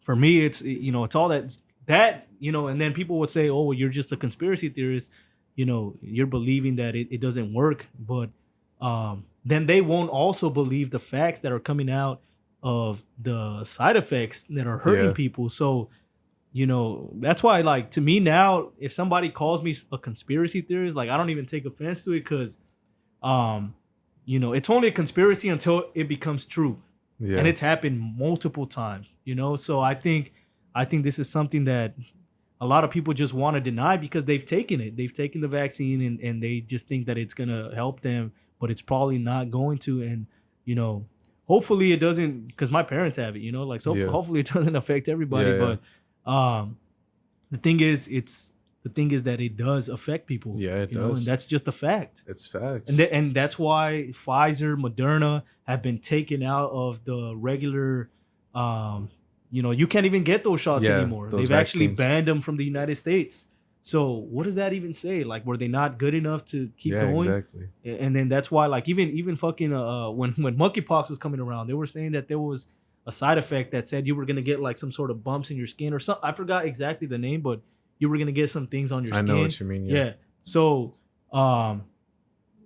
for me, it's, you know, it's all that, you know. And then people would say, oh, well, you're just a conspiracy theorist, you know, you're believing that it doesn't work. But then they won't also believe the facts that are coming out of the side effects that are hurting people. So, that's why, like, to me now, if somebody calls me a conspiracy theorist, like, I don't even take offense to it, because, it's only a conspiracy until it becomes true. Yeah. And it's happened multiple times, So I think this is something that a lot of people just want to deny because they've taken it. They've taken the vaccine and they just think that it's going to help them, but it's probably not going to. And, hopefully it doesn't, because my parents have it, hopefully it doesn't affect everybody. Yeah. But the thing is that it does affect people. Yeah, it does. And that's just a fact. It's facts. And that's why Pfizer, Moderna have been taken out of the regular, you can't even get those shots anymore. They've actually banned them from the United States. So what does that even say? Like, were they not good enough to keep going? Exactly. And then that's why, like, even fucking when monkeypox was coming around, they were saying that there was a side effect that said you were gonna get like some sort of bumps in your skin or something. I forgot exactly the name, but you were gonna get some things on your skin. I know what you mean. Yeah. So,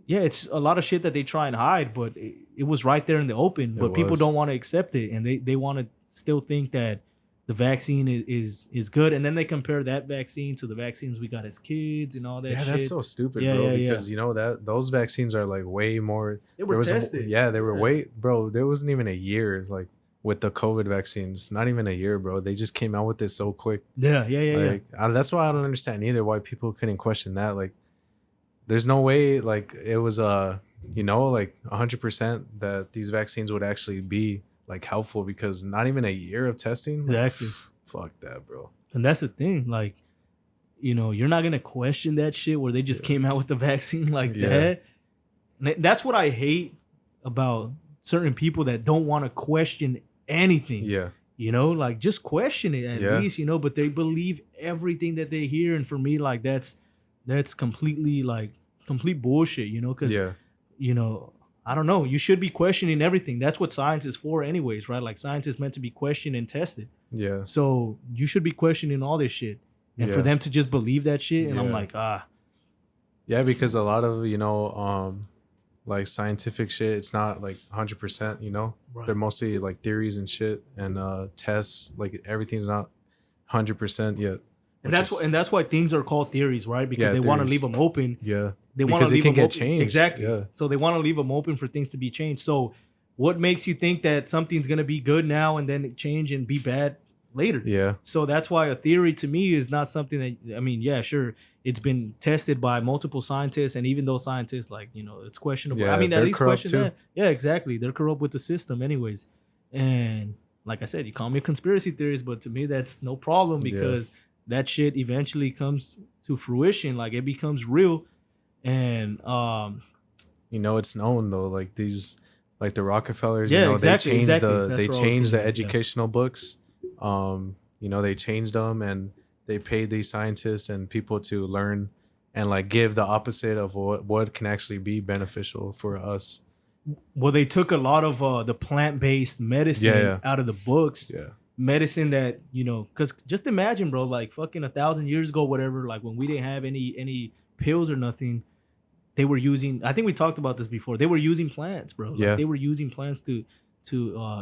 it's a lot of shit that they try and hide, but it was right there in the open. But people don't want to accept it, and they want to still think that the vaccine is good, and then they compare that vaccine to the vaccines we got as kids and all that. Yeah, that's so stupid, bro. Because that those vaccines are like way more. They were tested. They were way, bro. There wasn't even a year like with the COVID vaccines. Not even a year, bro. They just came out with it so quick. Yeah. That's why I don't understand either why people couldn't question that. Like, there's no way like it was like 100% that these vaccines would actually be like helpful, because not even a year of testing. Exactly. Fuck that, bro. And that's the thing. Like, you're not gonna question that shit where they just came out with the vaccine like that. And that's what I hate about certain people that don't want to question anything. Yeah. Like, just question it at least, but they believe everything that they hear. And for me, like, that's completely like complete bullshit, because I don't know. You should be questioning everything. That's what science is for anyways, right? Like, science is meant to be questioned and tested. Yeah. So you should be questioning all this shit. And for them to just believe that shit, and I'm like, Yeah, because a lot of, like scientific shit, it's not like 100%, Right. They're mostly like theories and shit, and tests, like everything's not 100% yet. And that's why things are called theories, right? Because they want to leave them open. Yeah. They want to leave them open. Changed. Exactly. Yeah. So they want to leave them open for things to be changed. So what makes you think that something's going to be good now and then change and be bad later? Yeah. So that's why a theory to me is not something that, I mean, yeah, sure, it's been tested by multiple scientists, and even those scientists, like, it's questionable. Yeah, I mean, at least question too. that. Yeah, exactly. They're corrupt with the system anyways. And like I said, you call me a conspiracy theorist, but to me that's no problem, because that shit eventually comes to fruition. Like, it becomes real. And it's known though, like these, like the Rockefellers, exactly, they changed the educational books. They changed them, and they paid these scientists and people to learn and like give the opposite of what can actually be beneficial for us. Well, they took a lot of the plant-based medicine out of the books. Yeah. Medicine that, because just imagine, bro, like fucking 1,000 years ago, whatever, like when we didn't have any pills or nothing, they were using, I think we talked about this before, they were using plants, bro. Like, they were using plants to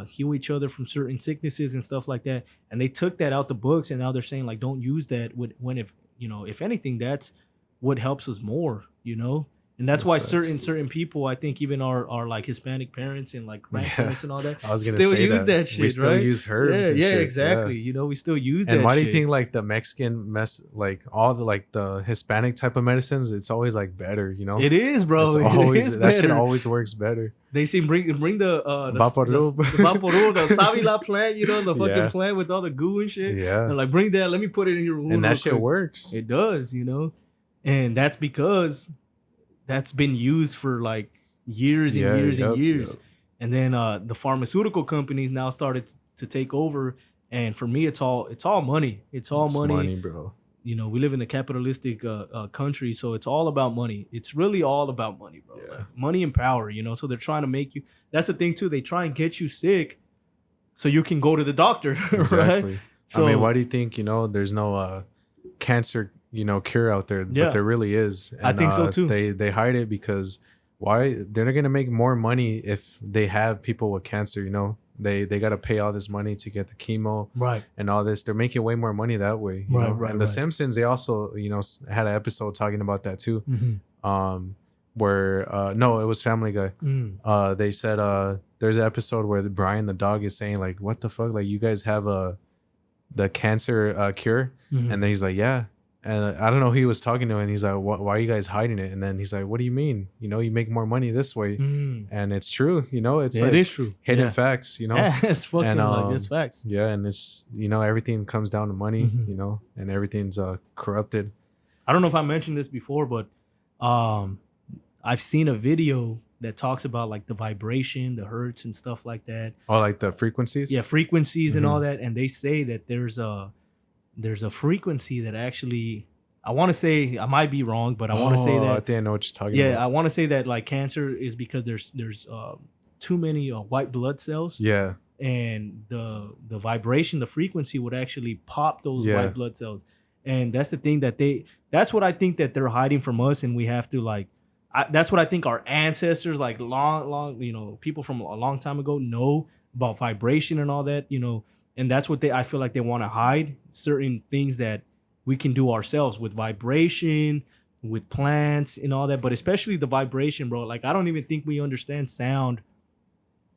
heal each other from certain sicknesses and stuff like that. And they took that out the books, and now they're saying, like, don't use that when if anything, that's what helps us more, And that's why certain people, I think, even our like Hispanic parents and like grandparents and all that, I was gonna still say use that shit, we still right? use herbs. and shit. Exactly. Yeah. We still use that. And why do you shit. think like the Mexican like all the like the Hispanic type of medicines, it's always like better, It is, bro. It's always, it is that shit better. always works better. They say bring the Vaporub. the Vaporub, the Savila plant, the fucking plant with all the goo and shit. Yeah. And like, bring that, let me put it in your wound. And that real shit quick. works. It does, And that's because that's been used for like years and years and years. Yep. And then the pharmaceutical companies now started to take over. And for me, it's all money. It's money, bro. We live in a capitalistic country, so it's all about money. It's really all about money, bro. Yeah. Like, money and power, So they're trying to make you. That's the thing too. They try and get you sick, so you can go to the doctor, Exactly. right? So I mean, why do you think there's no cancer cure out there? But there really is. And, I think so too. They hide it because why they're not gonna make more money if they have people with cancer, you know? They got to pay all this money to get the chemo, right, and all this. They're making way more money that way, you know? And the Simpsons, they also, you know, had an episode talking about that too. Where no, it was Family Guy. They said there's an episode where Brian the dog is saying like, what the fuck, like you guys have the cancer cure, and then he's like, yeah. And I don't know who he was talking to, and he's like, why are you guys hiding it? And then he's like, what do you mean? You know, you make more money this way. And it's true, you know, it's like, it is true. Hidden facts, you know. Yeah, it's fucking like, it's facts. Yeah, and it's, you know, everything comes down to money, you know, and everything's corrupted. I don't know if I mentioned this before, but I've seen a video that talks about like the vibration, the hertz and stuff like that. Oh, like the frequencies? Yeah, frequencies and all that. And they say that there's a frequency that actually, I want to say, I might be wrong, but I want to say that. I think I know what you're talking about. Yeah, I want to say that like cancer is because there's too many white blood cells. Yeah. And the vibration, the frequency would actually pop those white blood cells. And that's the thing that's what I think that they're hiding from us. And we have to like, that's what I think our ancestors, like long, you know, people from a long time ago know about vibration and all that, you know. And that's what I feel like they want to hide, certain things that we can do ourselves with vibration, with plants and all that. But especially the vibration, bro. Like, I don't even think we understand sound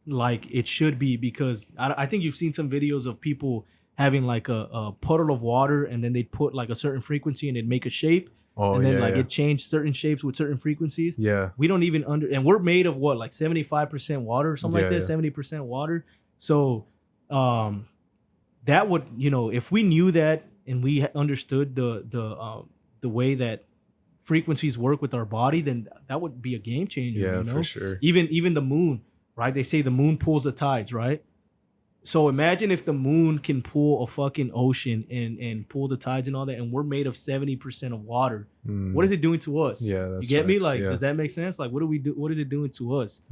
like it should be, because I think you've seen some videos of people having like a puddle of water, and then they'd put like a certain frequency and it'd make a shape. And then it changed certain shapes with certain frequencies. Yeah. We don't even and we're made of what, like 75% water or something like that, 70% water. So that would, you know, if we knew that and we understood the way that frequencies work with our body, then that would be a game changer. Yeah, you know? for sure. Even the moon, right? They say the moon pulls the tides, right? So imagine if the moon can pull a fucking ocean and pull the tides and all that, and we're made of 70% of water. What is it doing to us? Yeah, that's you get me? Like, does that make sense? Like, what do we do? What is it doing to us?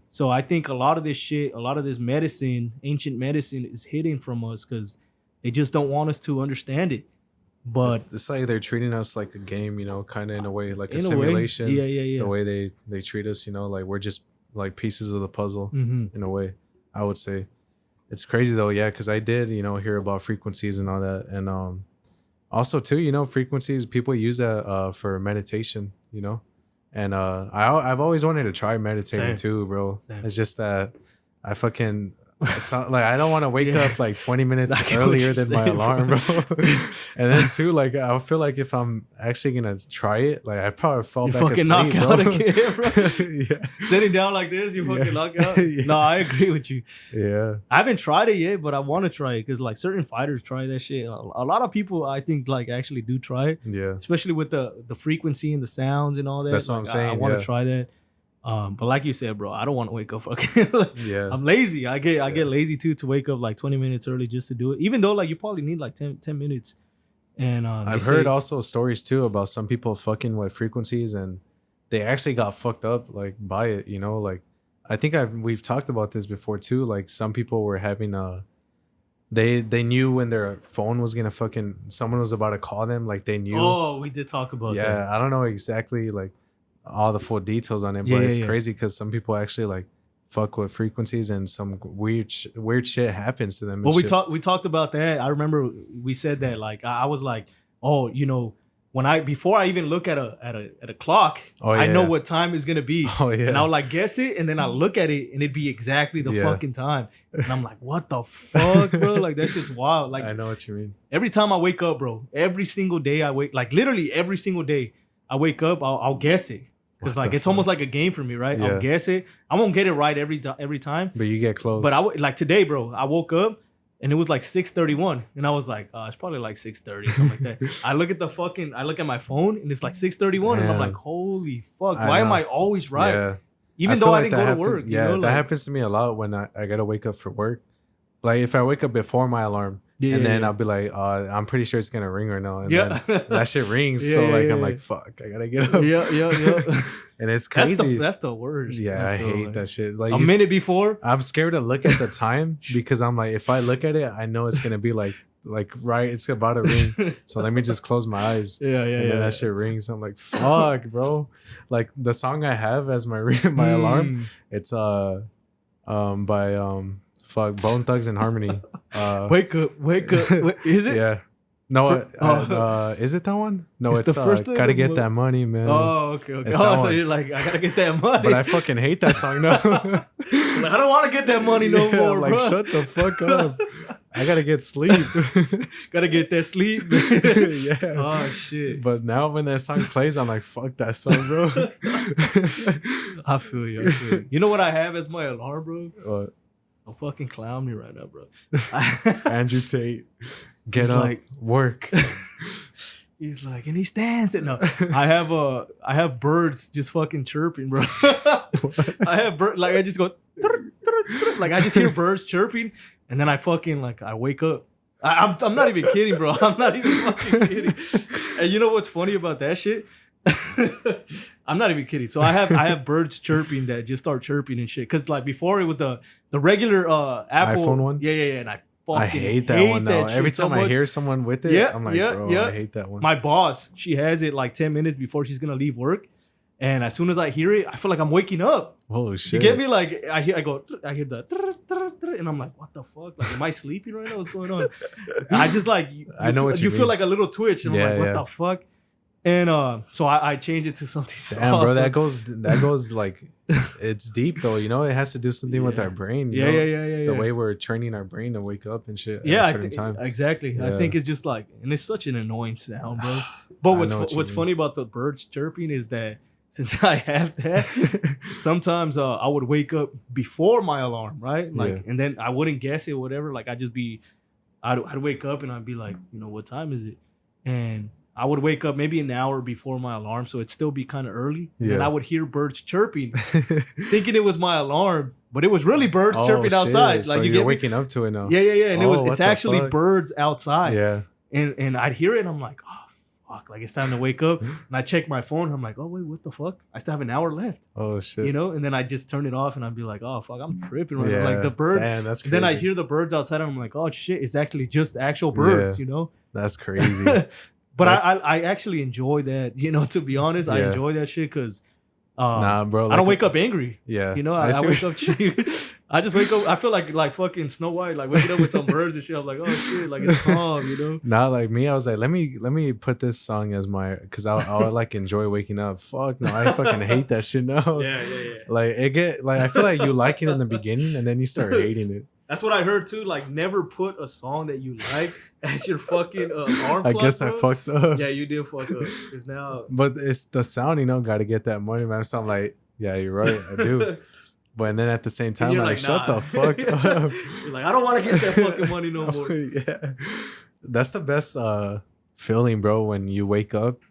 So I think a lot of this shit, a lot of this medicine, ancient medicine, is hidden from us because they just don't want us to understand it. But it's like they're treating us like a game, you know, kind of in a way, like a simulation. Yeah. The way they treat us, you know, like we're just like pieces of the puzzle in a way, I would say. It's crazy though, yeah, because I did, you know, hear about frequencies and all that, and also too, you know, frequencies, people use that for meditation, you know, and I've always wanted to try meditating too, bro. It's just that I fucking like I don't want to wake up like 20 minutes earlier than my alarm, bro. And then too, like I feel like if I'm actually gonna try it, like I probably fall back fucking asleep, knock out again, bro. Sitting down like this, you fucking knock out. No, I agree with you. Yeah, I haven't tried it yet, but I want to try it because like certain fighters try that shit. A lot of people, I think, like actually do try it. Yeah, especially with the frequency and the sounds and all that. That's what I'm saying. I want to try that. But like you said, bro, I don't want to wake up fucking. I'm lazy. I get lazy too to wake up like 20 minutes early just to do it. Even though like you probably need like 10 minutes. And I've heard also stories too about some people fucking with frequencies and they actually got fucked up like by it. You know, like I think we've talked about this before too. Like some people were having they knew when their phone was gonna someone was about to call them. Like they knew. Oh, we did talk about that. Yeah, I don't know exactly like all the full details on it, but it's crazy because some people actually like fuck with frequencies and some weird shit happens to them. Well, we talked about that. I remember we said that like I was like, oh, you know, before I even look at a clock, I know what time it's gonna be. Oh yeah, and I'll like guess it, and then I look at it, and it'd be exactly the fucking time. And I'm like, what the fuck, bro? Like that shit's wild. Like I know what you mean. Every time I wake up, bro, every single day I wake, like literally every single day I wake up, I'll guess it. Because like it's almost like a game for me, right? Yeah. I'll guess it. I won't get it right every time. But you get close. But like today, bro, I woke up and it was like 6:31, and I was like, it's probably like 6:30, something like that. I look at my phone and it's like 6:31, and I'm like, holy fuck, why am I always right? Yeah. Even though I didn't go to work. Yeah, you know, that happens to me a lot when I gotta wake up for work. Like if I wake up before my alarm. And then I'll be like, I'm pretty sure it's gonna ring right now. And then that shit rings. I'm like, fuck, I gotta get up. Yeah. And it's crazy. That's the worst. Yeah, I hate that shit. Like a minute before. I'm scared to look at the time because I'm like, if I look at it, I know it's gonna be like like right, it's about to ring. So let me just close my eyes. Yeah. And then that shit rings. I'm like, fuck, bro. Like the song I have as my my alarm, it's by fuck Bone Thugs and Harmony. Wake up. Is it? Yeah. No, is it that one? No, it's the first gotta get that money, man. Oh, okay. It's Oh, that so one. you're like, I gotta get that money. But I fucking hate that song now. Like, I don't want to get that money no Yeah, more, like, bro. shut the fuck up. I gotta get sleep. Gotta get that sleep. Yeah. Oh shit. But now when that song plays, I'm like, fuck that song, bro. I feel you. You know what I have as my alarm, bro? What? Don't fucking clown me right now, bro. Andrew Tate, get He's up, like- work. He's like, and he stands it. No, I have birds just fucking chirping, bro. I have bird like I just go like I just hear birds chirping, and then I fucking like I wake up. I'm not even kidding, bro. I'm not even fucking kidding. And you know what's funny about that shit? I'm not even kidding. So I have birds chirping that just start chirping and shit. Cause like before it was the regular Apple iPhone one? Yeah. And I fucking hate that one now. shit Every so time I much. hear someone with it, Yeah, I'm like, yeah, bro, yeah. I hate that one. My boss, she has it like 10 minutes before she's gonna leave work. And as soon as I hear it, I feel like I'm waking up. Oh shit. You get me? Like I hear the and I'm like, what the fuck? Like, am I sleeping right now? What's going on? I just like I know what you feel mean. like a little twitch, and I'm like, what the fuck? And so I changed it to something soft. Damn, bro, that goes like, it's deep though. You know, it has to do something with our brain. You know? Yeah. The way we're training our brain to wake up and shit. Yeah, at a certain time. exactly. Yeah. I think it's just like, and it's such an annoying sound, bro. But I know what you what's mean. funny about the birds chirping is that since I have that, sometimes I would wake up before my alarm, right? Like, and then I wouldn't guess it, whatever. Like, I'd wake up and I'd be like, you know, what time is it? And I would wake up maybe an hour before my alarm, so it'd still be kind of early. And then I would hear birds chirping, thinking it was my alarm, but it was really birds chirping outside. So like you're waking up to it now. Yeah. And Oh, it's actually birds outside. Yeah. And I'd hear it and I'm like, oh fuck, like it's time to wake up. And I check my phone, I'm like, oh wait, what the fuck? I still have an hour left. Oh shit. You know, and then I just turn it off and I'd be like, oh fuck, I'm tripping right Yeah. now. Like the bird. Damn, that's crazy. Then I hear the birds outside and I'm like, oh shit, it's actually just actual birds, you know? That's crazy. But I actually enjoy that, you know, to be honest. I enjoy that shit because nah, bro. I don't wake up angry. Yeah. You know, I wake up I just wake up, I feel like fucking Snow White, like waking up with some birds and shit. I'm like, oh shit, like it's calm, you know? Not like me. I was like, let me put this song as my, because I like enjoy waking up. Fuck no, I fucking hate that shit now. Yeah. Like I feel like you like it in the beginning and then you start hating it. That's what I heard too. Like, never put a song that you like as your fucking alarm clock. I guess bro. I fucked up. Yeah, you did fuck up. Because now, But it's the sound, you know, got to get that money, man. So I'm like, yeah, you're right, I do. But then at the same time, you're I'm like, shut the fuck up. You're like, I don't want to get that fucking money no more. Yeah, that's the best feeling, bro. When you wake up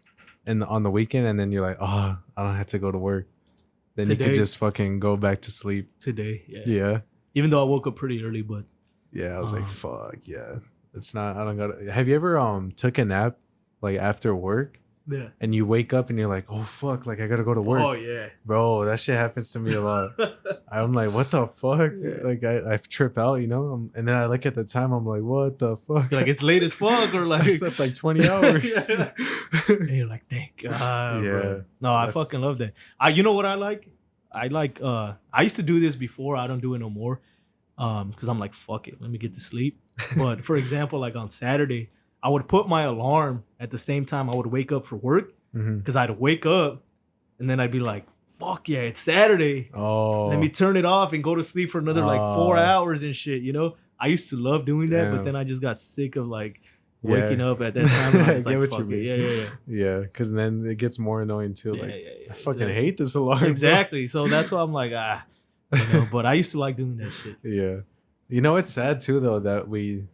and on the weekend, and then you're like, oh, I don't have to go to work. Then you could just fucking go back to sleep. Today, yeah. Yeah. Even though I woke up pretty early, but Yeah, I was like, fuck, yeah. It's not, I don't gotta. Have you ever took a nap like after work? yeah. And you wake up and you're like, oh fuck, like I gotta go to work. Oh yeah. Bro, that shit happens to me a lot. I'm like, what the fuck? Like I trip out, you know? And then I look at the time, I'm like, what the fuck? You're like, it's late as fuck, or like I slept like 20 hours. Yeah. And you're like, thank God. Yeah. Bro. No, I fucking love that. You know what I like? I used to do this before. I don't do it no more. Because I'm like, fuck it, let me get to sleep. But for example, like on Saturday, I would put my alarm at the same time I would wake up for work. Because I'd wake up and then I'd be like, fuck yeah, it's Saturday. Oh. Let me turn it off and go to sleep for another like 4 hours and shit, you know? I used to love doing that, but then I just got sick of like waking up at that time. And I was I get like, what you fuck it. mean. Yeah. Yeah, because then it gets more annoying too. Like, I fucking exactly. hate this alarm. bro. Exactly. So that's why I'm like, you know, but I used to like doing that shit. Yeah. You know, it's sad too though that we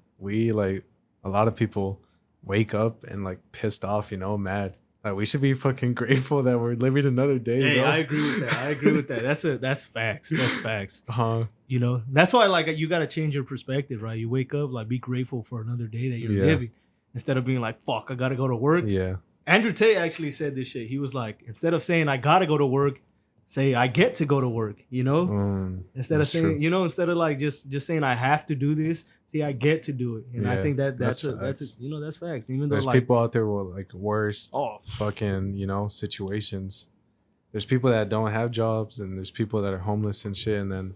like a lot of people wake up and like pissed off, you know, mad. Like we should be fucking grateful that we're living another day. Hey, you know? I agree with that. That's facts. That's facts. You know, that's why like you gotta change your perspective, right? You wake up, like be grateful for another day that you're living. Instead of being like, fuck, I gotta go to work. Yeah. Andrew Tate actually said this shit. He was like, instead of saying I gotta go to work, say I get to go to work, you know, instead of saying, true. you know, instead of like just saying I have to do this, see, I get to do it. And I think that's you know, that's facts. Even though there's like people out there with like worst fucking, you know, situations. There's people that don't have jobs, and there's people that are homeless and shit. And then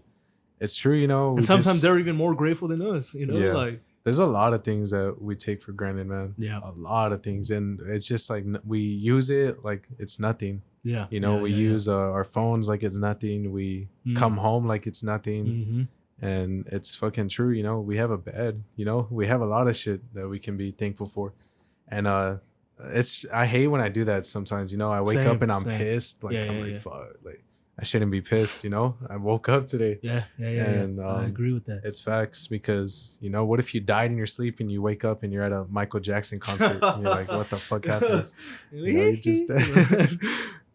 it's true, you know. And sometimes they're even more grateful than us, you know. Like there's a lot of things that we take for granted, man. Yeah, a lot of things, and it's just like we use it like it's nothing. Yeah, you know, we use our phones like it's nothing. We come home like it's nothing, and it's fucking true. You know, we have a bed. You know, we have a lot of shit that we can be thankful for, and I hate when I do that sometimes. You know, I wake up and I'm pissed. Like I'm like fuck, like I shouldn't be pissed. You know, I woke up today. And I agree with that. It's facts, because you know, what if you died in your sleep and you wake up and you're at a Michael Jackson concert? And you're like, what the fuck happened? You know, you just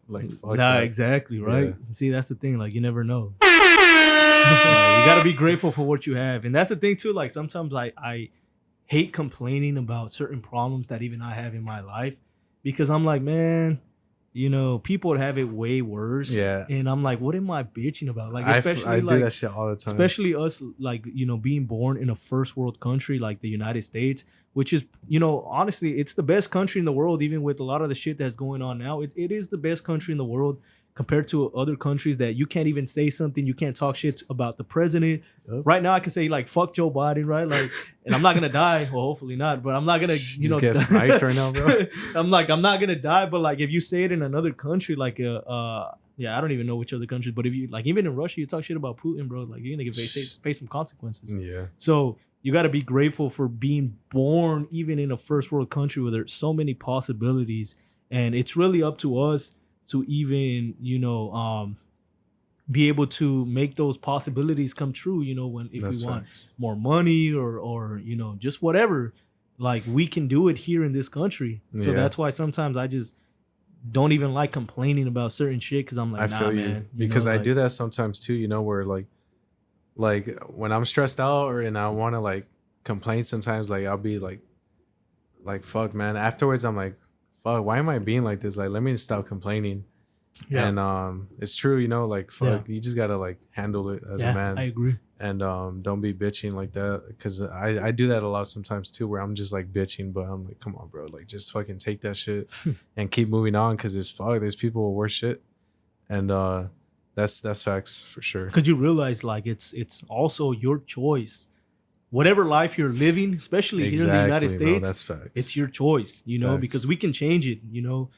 like fuck. Nah, that. Exactly right. Yeah. See, that's the thing. Like you never know. You gotta be grateful for what you have, and that's the thing too. Like sometimes I hate complaining about certain problems that even I have in my life, because I'm like, man, you know, people have it way worse. Yeah. And I'm like, what am I bitching about? Like, especially I do that shit all the time. Especially us, like, you know, being born in a first world country like the United States, which is, you know, honestly, it's the best country in the world, even with a lot of the shit that's going on now. It is the best country in the world compared to other countries that you can't even say something. You can't talk shit about the president. Yep. Right now, I can say, like, fuck Joe Biden, right? Like, and I'm not going to die. Well, hopefully not. But I'm not going to, you know. Get sniped right now, bro. I'm not going to die. But, like, if you say it in another country, like, yeah, I don't even know which other countries. But if you, like, even in Russia, you talk shit about Putin, bro. Like, you're going to face some consequences. Yeah. So you got to be grateful for being born even in a first world country where there's so many possibilities. And it's really up to us to even, you know, be able to make those possibilities come true, you know, if we want more money or, you know, just whatever, like we can do it here in this country. So that's why sometimes I just don't even like complaining about certain shit, because I'm like, nah, man. You because know, I like, do that sometimes too, you know, where like when I'm stressed out and I want to like complain sometimes, like I'll be like fuck, man. Afterwards, I'm like, fuck, why am I being like this? Like, let me stop complaining. Yeah. And it's true, you know, like fuck, you just gotta like handle it as a man. I agree. And don't be bitching like that, because I do that a lot sometimes too, where I'm just like bitching, but I'm like, come on, bro, like just fucking take that shit and keep moving on, because there's people with worse shit, and that's facts for sure. Because you realize like it's also your choice. Whatever life you're living, especially here in the United States, that's facts. It's your choice, you know, because we can change it, you know.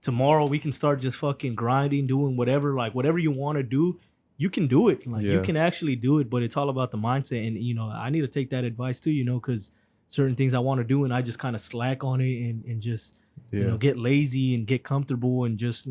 Tomorrow we can start just fucking grinding, doing whatever, like whatever you want to do, you can do it. Like you can actually do it, but it's all about the mindset. And, you know, I need to take that advice too, you know, because certain things I want to do and I just kind of slack on it and just, you know, get lazy and get comfortable and just,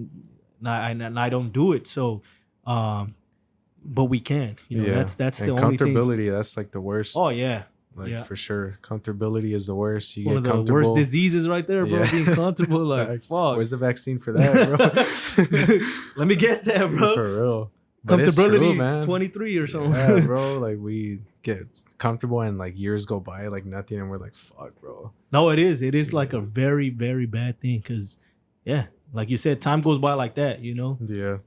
I don't do it. So, but we can, you know, that's the only thing. Comfortability, that's like the worst. Oh yeah. Like for sure. Comfortability is the worst. You one get of the comfortable. worst diseases right there, bro. Being comfortable. Like fuck. Where's the vaccine for that, bro? Let me get that, bro. For real. But Comfortability, true, 23 or something. Yeah, bro. Like we get comfortable and like years go by like nothing, and we're like, fuck, bro. No, it is. It is like a very, very bad thing, because like you said, time goes by like that, you know? Yeah.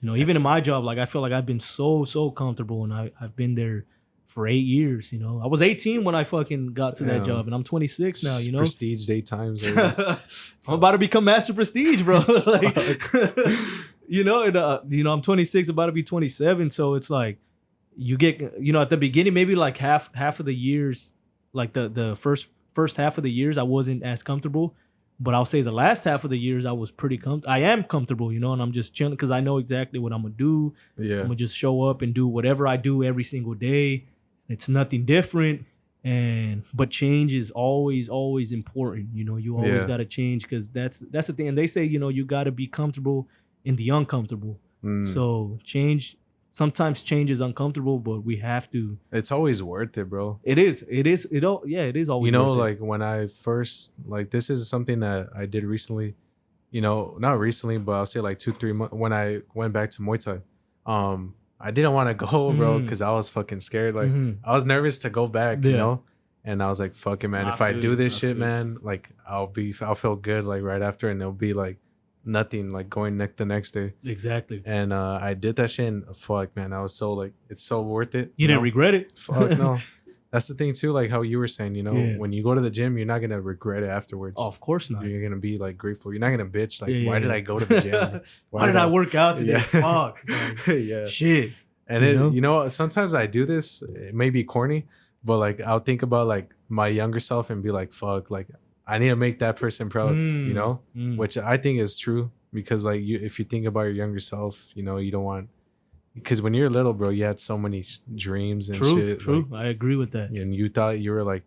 You know, even in my job, like I feel like I've been so comfortable, and I've been there for 8 years, you know. I was 18 when I fucking got to that job, and I'm 26 now, you know. Prestige daytimes. I'm about to become Master Prestige, bro. Like, you know, and, you know, I'm 26, about to be 27, so it's like you get, you know, at the beginning, maybe like half of the years, like the first half of the years, I wasn't as comfortable, but I'll say the last half of the years, I was pretty I am comfortable, you know, and I'm just chilling because I know exactly what I'm gonna do. Yeah, I'm gonna just show up and do whatever I do every single day. It's nothing different, but change is always important. You know, you always got to change, because that's the thing. And they say, you know, you got to be comfortable in the uncomfortable. So sometimes change is uncomfortable, but we have to. It's always worth it, bro. It is. It is always. You know, worth like when I first, like, this is something that I did recently. You know, not recently, but I'll say like 2-3 months when I went back to Muay Thai. I didn't want to go, bro, because I was fucking scared. Like, I was nervous to go back, you know? And I was like, fuck it, man. If I do this shit, man, like, I'll feel good, like, right after. And it'll be, like, nothing, like going the next day. Exactly. And I did that shit, and fuck, man, I was so like, it's so worth it. You didn't regret it? Fuck no. That's the thing too, like how you were saying, you know, Yeah. when you go to the gym, you're not gonna regret it afterwards. Oh, of course not. You're gonna be like grateful. You're not gonna bitch like, why did I go to the gym? Why did I work out today? Yeah. Fuck. Like, Yeah. shit. And you know, sometimes I do this. It may be corny, but like I'll think about like my younger self and be like, fuck, like I need to make that person proud, you know, which I think is true, because like if you think about your younger self, you know, you don't want, because when you're little, bro, you had so many dreams and shit. True. Like, I agree with that. and you thought you were like,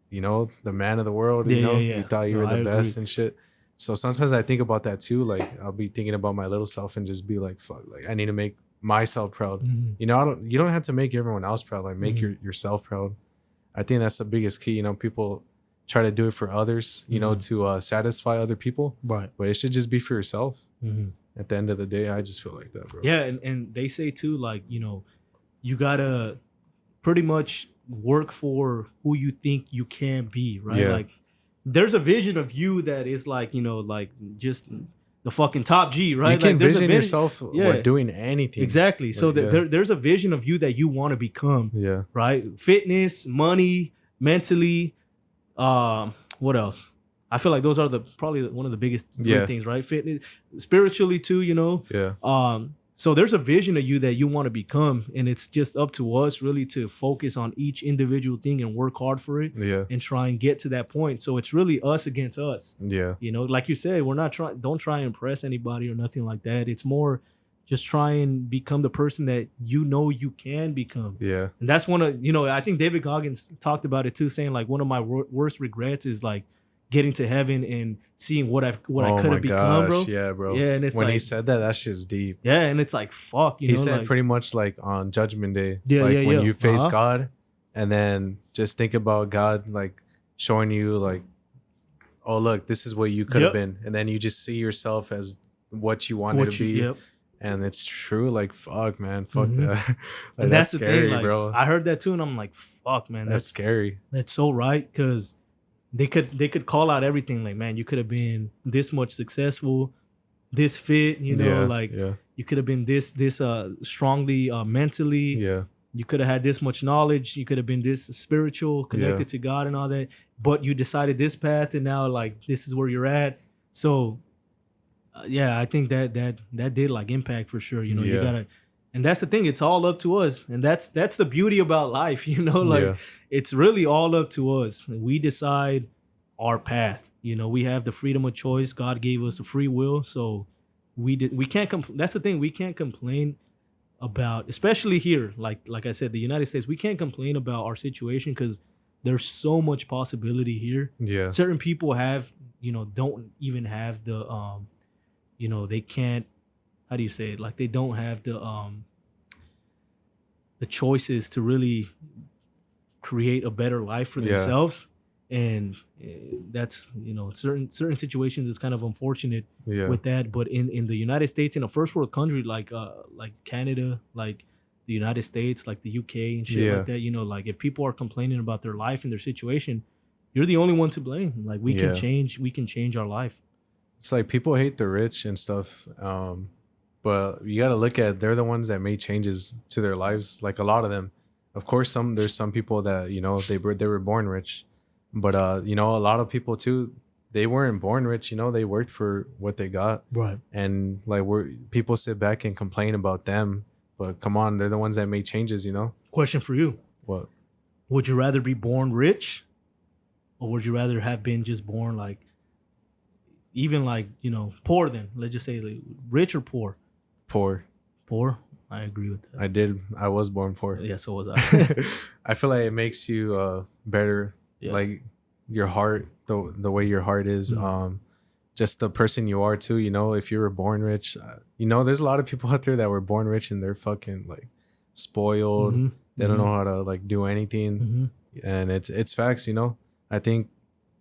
you know, the man of the world. You know, you thought you were the best and shit. So sometimes I think about that too. Like I'll be thinking about my little self and just be like, fuck, like I need to make myself proud. You know, you don't have to make everyone else proud. Like make yourself proud. I think that's the biggest key. You know, people try to do it for others, you know, to satisfy other people. Right. But it should just be for yourself. At the end of the day, I just feel like that, bro. Yeah, and they say too, like, you know, you gotta pretty much work for who you think you can be, right? Yeah. Like there's a vision of you that is like, you know, like just the fucking top G, right? You can like, there's vision a yourself doing anything. Exactly. So Like, there's a vision of you that you want to become. Yeah. Right? Fitness, money, mentally, what else? I feel like those are probably one of the biggest three things, right? Fitness, spiritually too, you know? Yeah. So there's a vision of you that you want to become, and it's just up to us really to focus on each individual thing and work hard for it. Yeah. And try and get to that point. So it's really us against us. Yeah. You know, like you said, we're not don't try and impress anybody or nothing like that. It's more just try and become the person that you know you can become. Yeah. And that's one of, you know, I think David Goggins talked about it too, saying like one of my worst regrets is like getting to heaven and seeing what I could have become, bro. Yeah, bro. Yeah, and it's when like, he said that shit's deep. yeah, and it's like, fuck, He said like, pretty much like on Judgment Day, Yeah, like yeah, when yeah. you face God, and then just think about God like showing you like, oh look, this is what you could have been, and then you just see yourself as what you wanted to be. And it's true, like fuck, man, fuck that. Like, and that's scary, the thing, like, bro. I heard that too, and I'm like, fuck, man, That's scary. That's so right, because they could call out everything, like, man, you could have been this much successful, this fit, you know, you could have been this strongly mentally. Yeah. You could have had this much knowledge. You could have been this spiritual, connected to God and all that. But you decided this path, and now like this is where you're at. So, I think that did like impact for sure. You know, you gotta, and that's the thing. It's all up to us, and that's the beauty about life. You know, like it's really all up to us. We decide our path. You know, we have the freedom of choice. God gave us a free will, so we can't. That's the thing. We can't complain about, especially here, like I said, the United States, we can't complain about our situation because there's so much possibility here. Yeah. Certain people have, you know, don't even have the, you know, they can't, how do you say it? Like they don't have the choices to really create a better life for themselves. And that's, you know, certain situations is kind of unfortunate with that. But in the United States, in a first world country like Canada, like the United States, like the UK and shit like that, you know, like if people are complaining about their life and their situation, you're the only one to blame. Like we can change our life. It's like people hate the rich and stuff. But you got to look at, they're the ones that made changes to their lives. Like a lot of them, of course, there's some people that, you know, they were born rich. But, you know, a lot of people, too, they weren't born rich. You know, they worked for what they got. Right. And, like, people sit back and complain about them. But, come on, they're the ones that made changes, you know? Question for you. What? Would you rather be born rich? Or would you rather have been just born, like, even, like, you know, poor then? Let's just say, like, rich or poor? Poor. Poor? I agree with that. I was born poor. Yeah, so was I. I feel like it makes you better. Yeah. Like your heart, the way your heart is, just the person you are too. You know, if you were born rich, you know, there's a lot of people out there that were born rich and they're fucking like spoiled. They don't know how to like do anything, and it's facts. You know, I think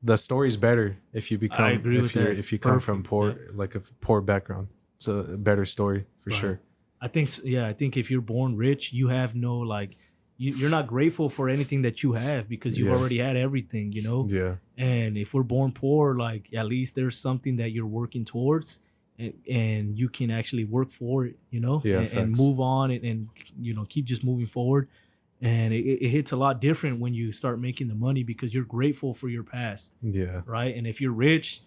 the story's better if you become if you come from poor, like a poor background. It's a better story for sure. I think if you're born rich, you have no like. You're not grateful for anything that you have because you've already had everything, you know? Yeah. And if we're born poor, like at least there's something that you're working towards and you can actually work for it, you know, Yeah, and move on and you know, keep just moving forward. And it hits a lot different when you start making the money because you're grateful for your past. Yeah. Right. And if you're rich,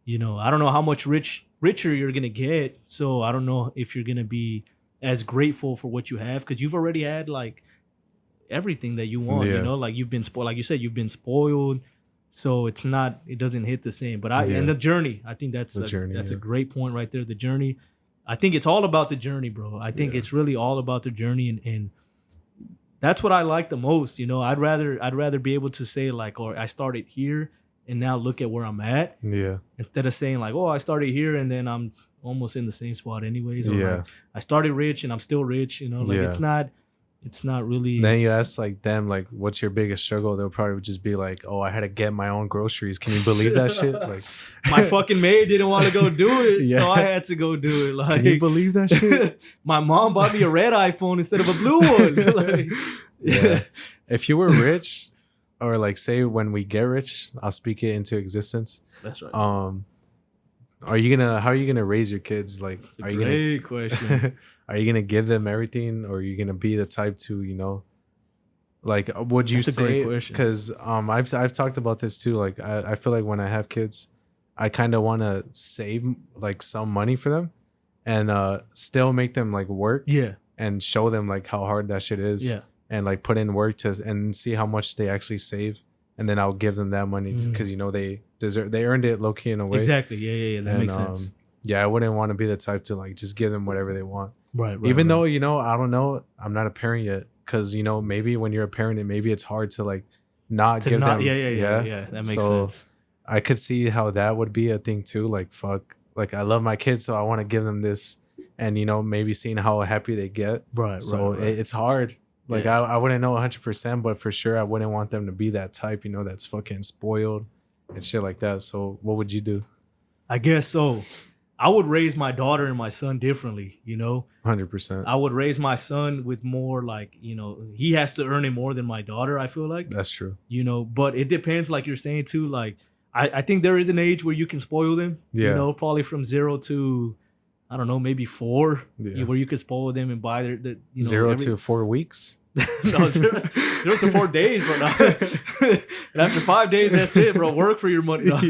you know, I don't know how much richer you're going to get. So I don't know if you're going to be as grateful for what you have because you've already had like everything that you want, you know, like you've been spoiled, like you said, you've been spoiled. So it doesn't hit the same. But and the journey, I think that's a great point right there. The journey. I think it's all about the journey, bro. I think it's really all about the journey and that's what I like the most. You know, I'd rather be able to say like, or I started here and now look at where I'm at. Yeah. Instead of saying like, oh, I started here and then I'm almost in the same spot anyways. Or like, I started rich and I'm still rich. You know, like it's not really. Then you ask like them like, what's your biggest struggle? They'll probably just be like, oh, I had to get my own groceries. Can you believe that shit? Like, my fucking maid didn't want to go do it, so I had to go do it. Like, can you believe that shit? My mom bought me a red iPhone instead of a blue one. Like, If you were rich, or like say when we get rich, I'll speak it into existence. That's right. How are you gonna raise your kids? Like, that's a great question. Are you gonna give them everything, or are you gonna be the type to, you know, like, would you say? Because I've talked about this too. Like, I feel like when I have kids, I kind of want to save like some money for them, and still make them like work. Yeah. And show them like how hard that shit is. Yeah. And like put in work and see how much they actually save, and then I'll give them that money because you know they earned it low key in a way. Exactly. Yeah. That makes sense. Yeah, I wouldn't want to be the type to like just give them whatever they want. Right. Even though, you know, I don't know, I'm not a parent yet, because, you know, maybe when you're a parent, maybe it's hard to like not give them. Yeah. That makes sense. I could see how that would be a thing too. Like, fuck, like I love my kids, so I want to give them this, and you know, maybe seeing how happy they get. Right. So it's hard. Like I wouldn't know 100%, but for sure I wouldn't want them to be that type, you know, that's fucking spoiled and shit like that. So what would you do? I guess so. I would raise my daughter and my son differently, you know? 100%. I would raise my son with more like, you know, he has to earn it more than my daughter, I feel like. That's true. You know, but it depends, like you're saying too. Like, I think there is an age where you can spoil them, you know, probably from 0 to, I don't know, maybe 4, where you could spoil them and buy you know, 0 to 4 weeks? No, 0 to 4 days, bro. And after 5 days, that's it, bro. Work for your money. No.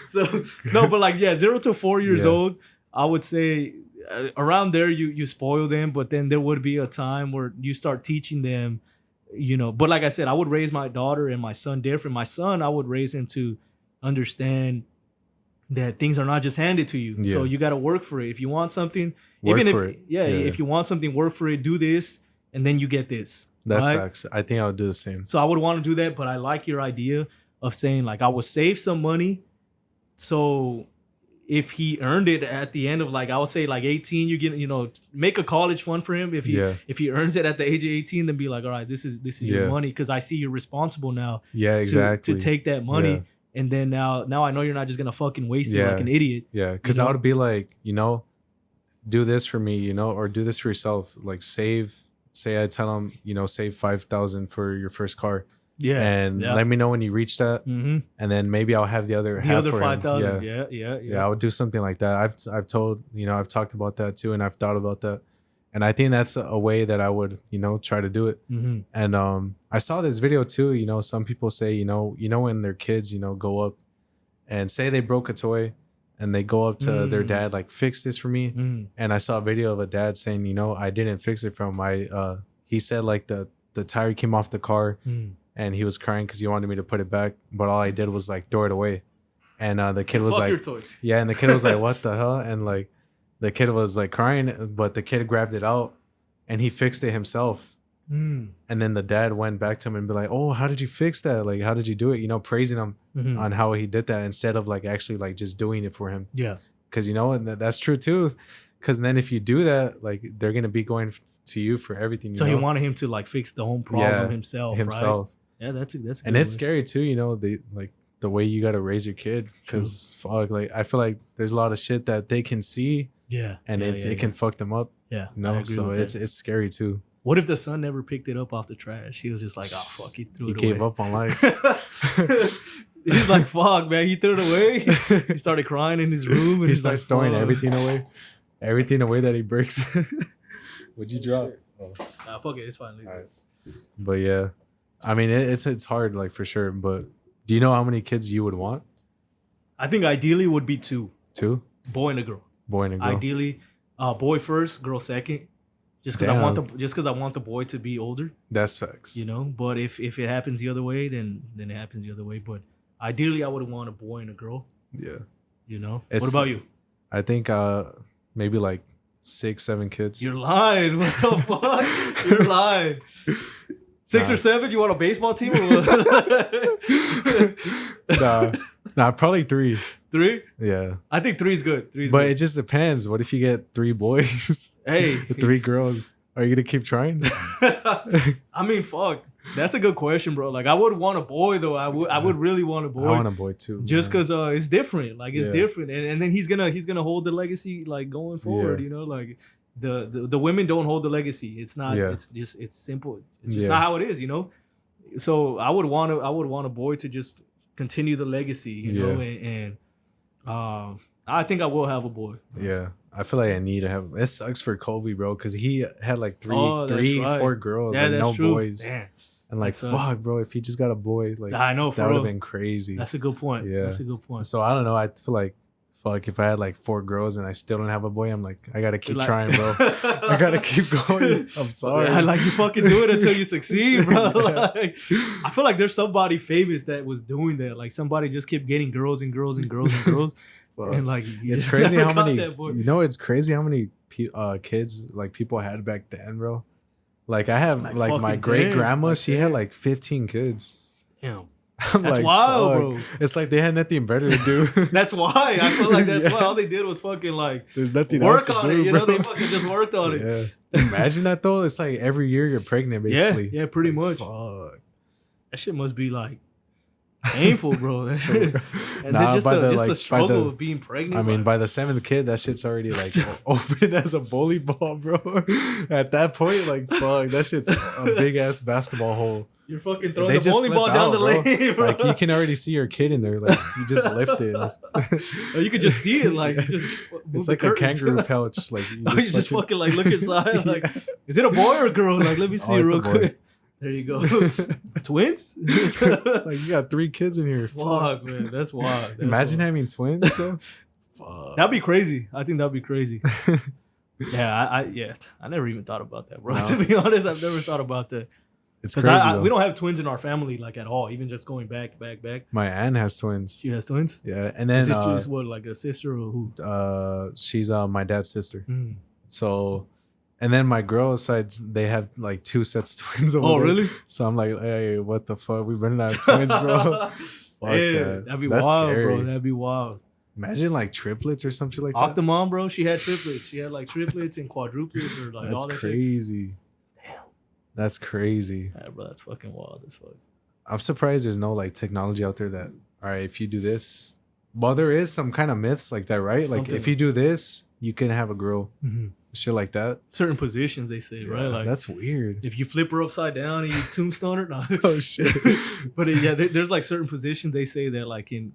So no, but like 0 to 4 years old, I would say around there you spoil them, but then there would be a time where you start teaching them, you know. But like I said, I would raise my daughter and my son different. My son, I would raise him to understand that things are not just handed to you. So you got to work for it. If you want something, if you want something, work for it. Do this. And then you get this. That's facts. I think I would do the same. So I would want to do that, but I like your idea of saying like I would save some money. So if he earned it at the end of like, I would say like 18, you get, you know, make a college fund for him. If he earns it at the age of 18, then be like, all right, this is your money, because I see you're responsible now. Yeah, exactly. To take that money. Yeah. And then now I know you're not just gonna fucking waste it like an idiot. Yeah, because I would be like, you know, do this for me, you know, or do this for yourself. Like save. Say I tell them, you know, save 5,000 for your first car. Yeah. And let me know when you reach that. Mm-hmm. And then maybe I'll have the other 5,000. Yeah. I would do something like that. I've told, you know, I've talked about that too, and I've thought about that. And I think that's a way that I would, you know, try to do it. Mm-hmm. And I saw this video too, you know, some people say, you know, when their kids, you know, go up and say they broke a toy, and they go up to their dad, like, fix this for me. And I saw a video of a dad saying, you know, I didn't fix it from he said like the tire came off the car, and he was crying because he wanted me to put it back, but all I did was like throw it away. And the kid was like, your toy. Yeah, and the kid was like, what the hell? And like the kid was like crying, but the kid grabbed it out and he fixed it himself. And then the dad went back to him and be like, oh, how did you fix that? Like, how did you do it? You know, praising him on how he did that instead of like actually like just doing it for him. Yeah. Because, you know, and that's true too. Because then if you do that, like they're going to be going to you for everything. So he wanted him to like fix the whole problem himself. Right? Yeah, that's a good and it's scary too, you know, the way you got to raise your kid. Because fuck, like I feel like there's a lot of shit that they can see. Yeah. And it can fuck them up. Yeah. You know, so it's scary too. What if the son never picked it up off the trash? He was just like, oh, fuck, he threw it away. He gave up on life. He's like, fuck, man. He threw it away. He started crying in his room. And he starts like, throwing fuck. everything away that he breaks. Would you drop? Oh. Fuck it, it's fine. All right. But yeah, I mean, it's hard, like for sure. But do you know how many kids you would want? I think ideally would be two. Two? Boy and a girl. Boy and a girl. Ideally, boy first, girl second. Just because I want the boy to be older. That's facts. You know, but if it happens the other way, then it happens the other way. But ideally, I would want a boy and a girl. Yeah. You know. What about you? I think maybe like 6, 7 kids. You're lying. What the fuck? You're lying. 6 or 7? You want a baseball team or what? Nah, probably 3. 3? Yeah. I think 3 is good. 3 is but good. it just depends. What if you get 3 boys? Hey. 3 girls? Are you gonna keep trying? I mean, fuck. That's a good question, bro. Like, I would want a boy though. I would really want a boy. I want a boy too. Just because it's different. Like, it's different, and then he's gonna hold the legacy like going forward. You know, like the women don't hold the legacy. It's not. Yeah. It's simple. It's just not how it is. You know. So I would want a boy to just continue the legacy. You know, and I think I will have a boy. Yeah. I feel like I need to have. It sucks for Kobe, bro, because he had like 4 girls and no boys. Damn. And like, fuck, bro, if he just got a boy, like, I know, that would have been crazy. That's a good point. Yeah, that's a good point. So I don't know. I feel like, fuck, if I had like 4 girls and I still don't have a boy, I'm like, I gotta keep trying, bro. I gotta keep going. I'm sorry. Yeah, like, you fucking do it until you succeed, bro. Like, I feel like there's somebody famous that was doing that. Like, somebody just kept getting girls and girls and girls and girls. And like, it's crazy how many. You know, it's crazy how many kids like people had back then, bro. Like, I have like my great grandma. She had like 15 kids. Damn. I'm that's like, wild, fuck. bro. It's like they had nothing better to do. That's why. I feel like that's why all they did was fucking like there's nothing work else on to do, it. You bro. know, they fucking just worked on it. Imagine that though. It's like every year you're pregnant, basically. Yeah, pretty much. Fuck. That shit must be like painful, bro. And then just the struggle of being pregnant. I mean, by the 7th kid, that shit's already like open as a bowling ball, bro. At that point, like, fuck, that shit's a big ass basketball hole. You're fucking throwing the bowling ball down the lane, bro. Like, you can already see your kid in there. Like, you just lift it. Or you could just see it. Like, you just it's like a kangaroo pouch. Like, you just fucking like look inside. Like, is it a boy or a girl? Like, let me see it real quick. There you go. Twins? Like, you got 3 kids in here. Fuck, man. That's wild. That's Imagine having twins, though. Fuck. That'd be crazy. I think that'd be crazy. I never even thought about that, bro. No. To be honest, I've never thought about that. It's crazy. We don't have twins in our family, like, at all. Even just going back. My aunt has twins. She has twins? Yeah. And then... Is what, like a sister or who? She's my dad's sister. Mm. So... And then my girl's side, they have like 2 sets of twins over there. Oh, really? So I'm like, hey, what the fuck? We running out of twins, bro. That'd be wild, scary. Bro. That'd be wild. Imagine like triplets or something like that. Octomom, bro. She had triplets. She had like triplets and quadruplets or like all that crazy. Shit. Damn. That's crazy. Yeah, bro, that's fucking wild as fuck. I'm surprised there's no like technology out there that, all right, if you do this, well, there is some kind of myths like that, right? Like, if you do this, you can have a girl. Mm-hmm. Shit like that. Certain positions, they say, right? Like, that's weird. If you flip her upside down and you tombstone her, no. Oh shit. But there's like certain positions they say that like can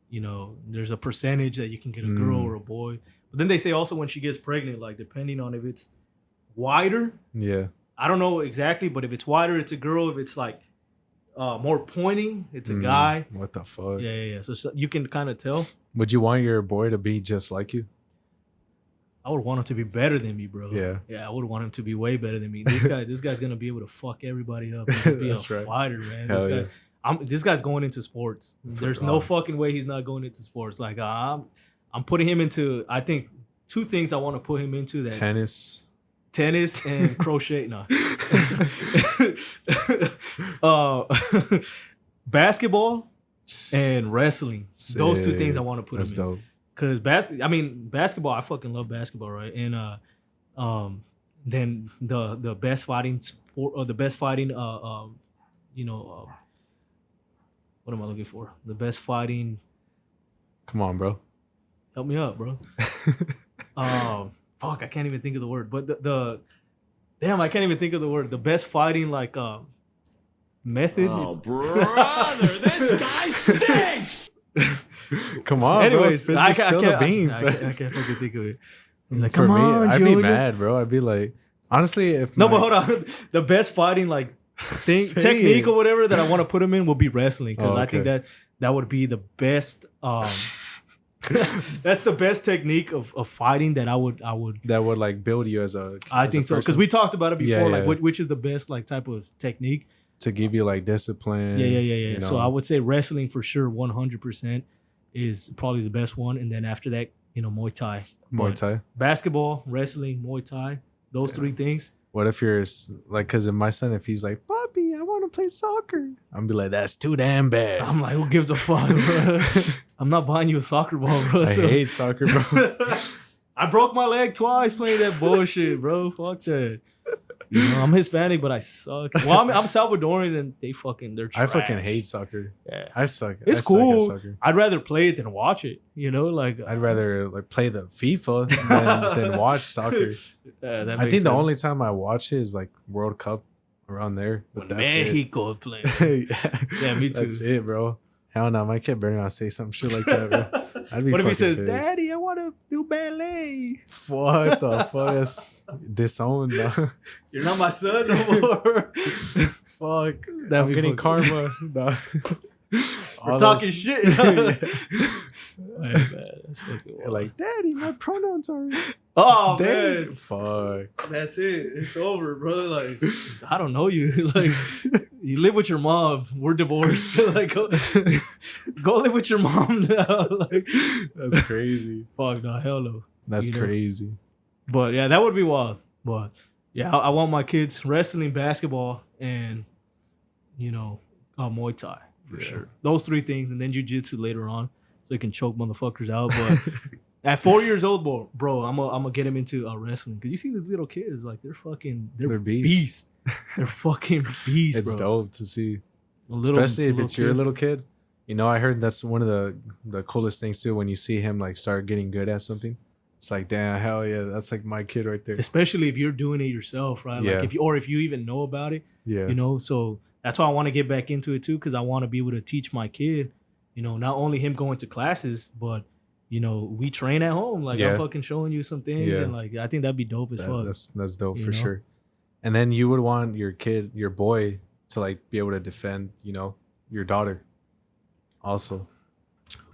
you know, there's a percentage that you can get a girl or a boy. But then they say also when she gets pregnant, like depending on if it's wider. Yeah. I don't know exactly, but if it's wider, it's a girl. If it's like more pointy, it's a guy. What the fuck? Yeah. So you can kind of tell. Would you want your boy to be just like you? I would want him to be better than me, bro. Yeah, I would want him to be way better than me. This guy's gonna be able to fuck everybody up and just be a fighter, man. This guy's going into sports. There's no fucking way he's not going into sports. Like, I'm putting him into, I think, 2 things I want to put him into. That tennis and crochet. No. Basketball and wrestling. Sick. Those 2 things I want to put him in. That's dope. Cause basketball, I fucking love basketball, right? And then the best fighting sport or the best fighting what am I looking for? The best fighting. Come on, bro. Help me out, bro. Fuck, I can't even think of the word. But I can't even think of the word. The best fighting, like method. Oh, brother, this guy stinks! Come on, Anyways, bro. I Spill the can't, beans, I man. can't fucking think of it. He's like, For come me, on, I'd Junior. be mad, bro. I'd be like, honestly, if No, but hold on. The best fighting like technique or whatever that I want to put him in will be wrestling, because I think that would be the best. That's the best technique of fighting that I would. that would like build you as a. I think so, because we talked about it before. Yeah, like, yeah. which is the best like type of technique to give you like discipline. Yeah. You know? So I would say wrestling for sure, 100% is probably the best one, and then after that, Muay Thai. Muay Thai. Basketball, wrestling, Muay Thai, those three things. What if you're like, because my son, if he's like, Bobby, I want to play soccer, I'm be like, that's too damn bad. I'm like, who gives a fuck, bro? I'm not buying you a soccer ball, bro. I hate soccer, bro. I broke my leg twice playing that bullshit, bro. Fuck that. I'm Hispanic, but I suck. Well, I'm Salvadorian, and they're trash. I fucking hate soccer. Yeah, I suck. It's I suck cool. at soccer. I'd rather play it than watch it. Like I'd rather like play the FIFA than watch soccer. That I makes think the sense. only time I watch it is like World Cup around there. But when that's Mexico playing. it. Yeah, me too. That's it, bro. Hell no, my kid better not say some shit like that, bro. I'd be What if he fucking says, pissed. "Daddy, I want to do ballet"? What the fuck? That's disowned, dog. You're not my son no more. Fuck. That'd I'm be getting fucking- karma. Nah. We're All talking those- shit. Yeah. Hey, man, that's fucking wild. Like, Daddy, my pronouns are. Oh Daddy. man, Fuck. that's it. It's over, bro. Like, I don't know you. Like, you live with your mom. We're divorced. Like, go live with your mom now. Like, That's crazy. fuck no, hell no. That's You know? crazy. But yeah, that would be wild. But yeah, I want my kids wrestling, basketball, and Muay Thai for sure. Those three things, and then jiu-jitsu later on, so they can choke motherfuckers out. But at 4 years old, bro, I'm gonna get him into wrestling, because you see these little kids, like they're beasts. They're fucking beasts, It's bro. dope to see. Little- Especially if it's your kid. little kid. I heard that's one of the coolest things too, when you see him like start getting good at something. It's like, damn, hell yeah, that's like my kid right there. Especially if you're doing it yourself, right? Yeah. Like if you even know about it. Yeah. So that's why I want to get back into it too, because I want to be able to teach my kid, not only him going to classes, but we train at home. Like, Yeah. I'm fucking showing you some things, Yeah. and like I think that'd be dope as fuck. That's dope You for know? sure. And then you would want your boy to like be able to defend, your daughter also.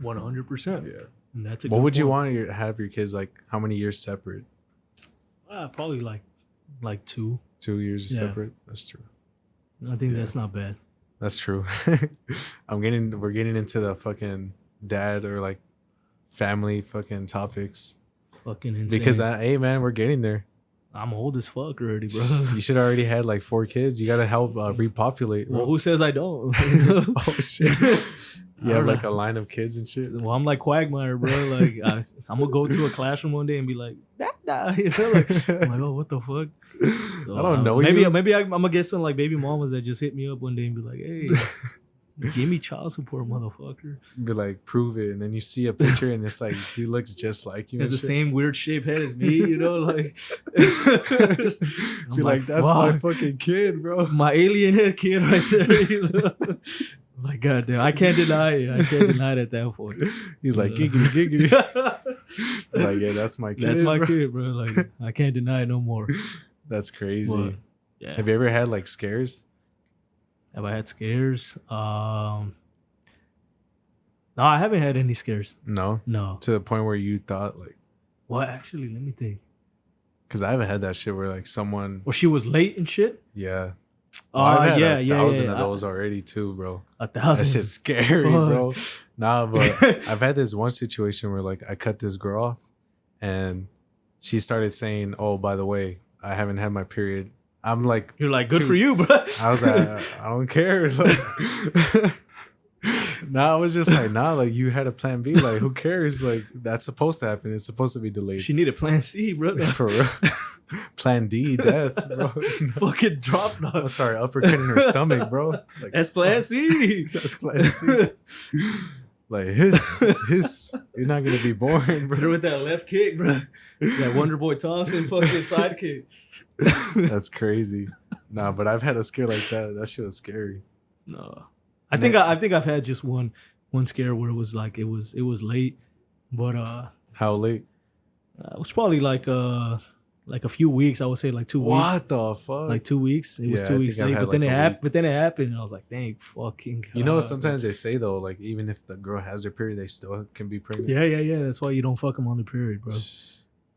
100%. Yeah. And that's a What good would you point. want have your kids like how many years separate? Probably like 2. 2 years Yeah. separate? That's true. I think that's not bad. That's true. We're getting into the fucking dad or like family fucking topics. Fucking insane. Because hey man, we're getting there. I'm old as fuck already, bro. You should already had like 4 kids. You gotta help repopulate. Well, who says I don't? Oh shit. You I have don't like know. a line of kids and shit. Well, I'm like Quagmire, bro. Like, I'm gonna go to a classroom one day and be like, Dada. Like, I'm like, oh, what the fuck? So, I don't know maybe, you. Maybe I'm gonna get some like baby mamas that just hit me up one day and be like, hey, give me child support, motherfucker. Be like, prove it, and then you see a picture and it's like he looks just like you. He has and the shit. same weird shaped head as me, like. I'm You're like, that's my fuck. fucking kid, bro. My alien head kid right there. I was like, God damn, I can't deny it. I can't deny it at that point. He's like, giggity, giggity. Like, yeah, that's my kid. That's my bro. kid, bro. Like, I can't deny it no more. That's crazy. But, yeah. Have you ever had like scares? Have I had scares? No, I haven't had any scares. No. No. To the point where you thought like, Well, actually, let me think. because I haven't had that shit where like someone, Well, she was late and shit. yeah. I've had Yeah. 1,000 of those already too, bro. 1,000. That's just scary, Fuck. bro. Nah, but I've had this one situation where like I cut this girl off and she started saying, oh, by the way, I haven't had my period. I'm like, You're like, good Dude, for you, bro. I was like, I don't care. Like, I was just like, nah, like you had a plan B. Like, who cares? Like, that's supposed to happen. It's supposed to be delayed. She needed plan C, bro. For real. Plan D, death, bro. Fucking drop I'm dog. sorry, uppercut in her stomach, bro. Like, That's plan C. that's plan C. Like, you're not going to be born, Hit her bro. with that left kick, bro. That Wonder Boy Thompson fucking sidekick. That's crazy. Nah, but I've had a scare like that. That shit was scary. No, I think I've had just one scare where it was like it was late, but How late? it was probably like a few weeks. I would say like 2 weeks. What the fuck? Like 2 weeks. It was Yeah, 2 I weeks think I've late, had, but then like, it a happened. week. But then it happened, and I was like, "Thank fucking God." You know, sometimes they say though, like even if the girl has her period, they still can be pregnant. Yeah. That's why you don't fuck them on the period, bro.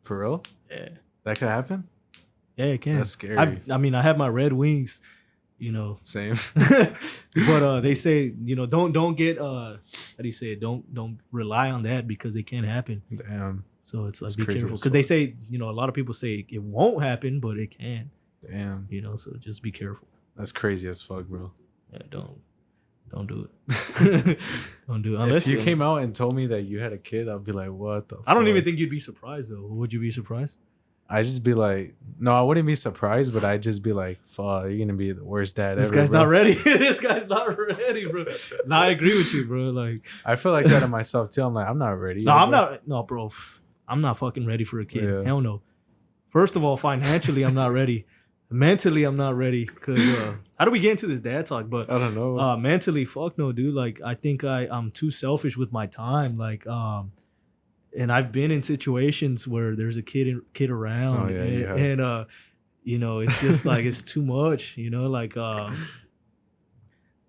For real? Yeah, That could happen. yeah, it can. That's scary. I mean, I have my red wings, you know. Same. But they say, you know, don't get how do you say it? Don't rely on that because it can happen. Damn. So it's like That's be crazy careful as because they fuck. say, you know, a lot of people say it won't happen, but it can. Damn. You know, so just be careful. That's crazy as fuck, bro. Yeah, don't do it. Don't do it unless If you came out and told me that you had a kid, I'd be like, what the fuck? I don't even think you'd be surprised though. Would you be surprised? I'd just be like, no, I wouldn't be surprised, but I'd just be like, fuck, you're gonna be the worst dad This ever. guy's bro. not ready. This guy's not ready, bro. No, I agree with you, bro. Like, I feel like that of myself too. I'm like, I'm not ready. no, yet, I'm bro. not. No, bro. I'm not fucking ready for a kid. Yeah. Hell no. First of all, financially, I'm not ready. Mentally, I'm not ready. Cause how do we get into this dad talk? But I don't know. mentally, fuck no, dude. Like, I think I'm too selfish with my time. Like, and I've been in situations where there's a kid around, Oh, yeah, you have. and you know, it's just like it's too much. You know, like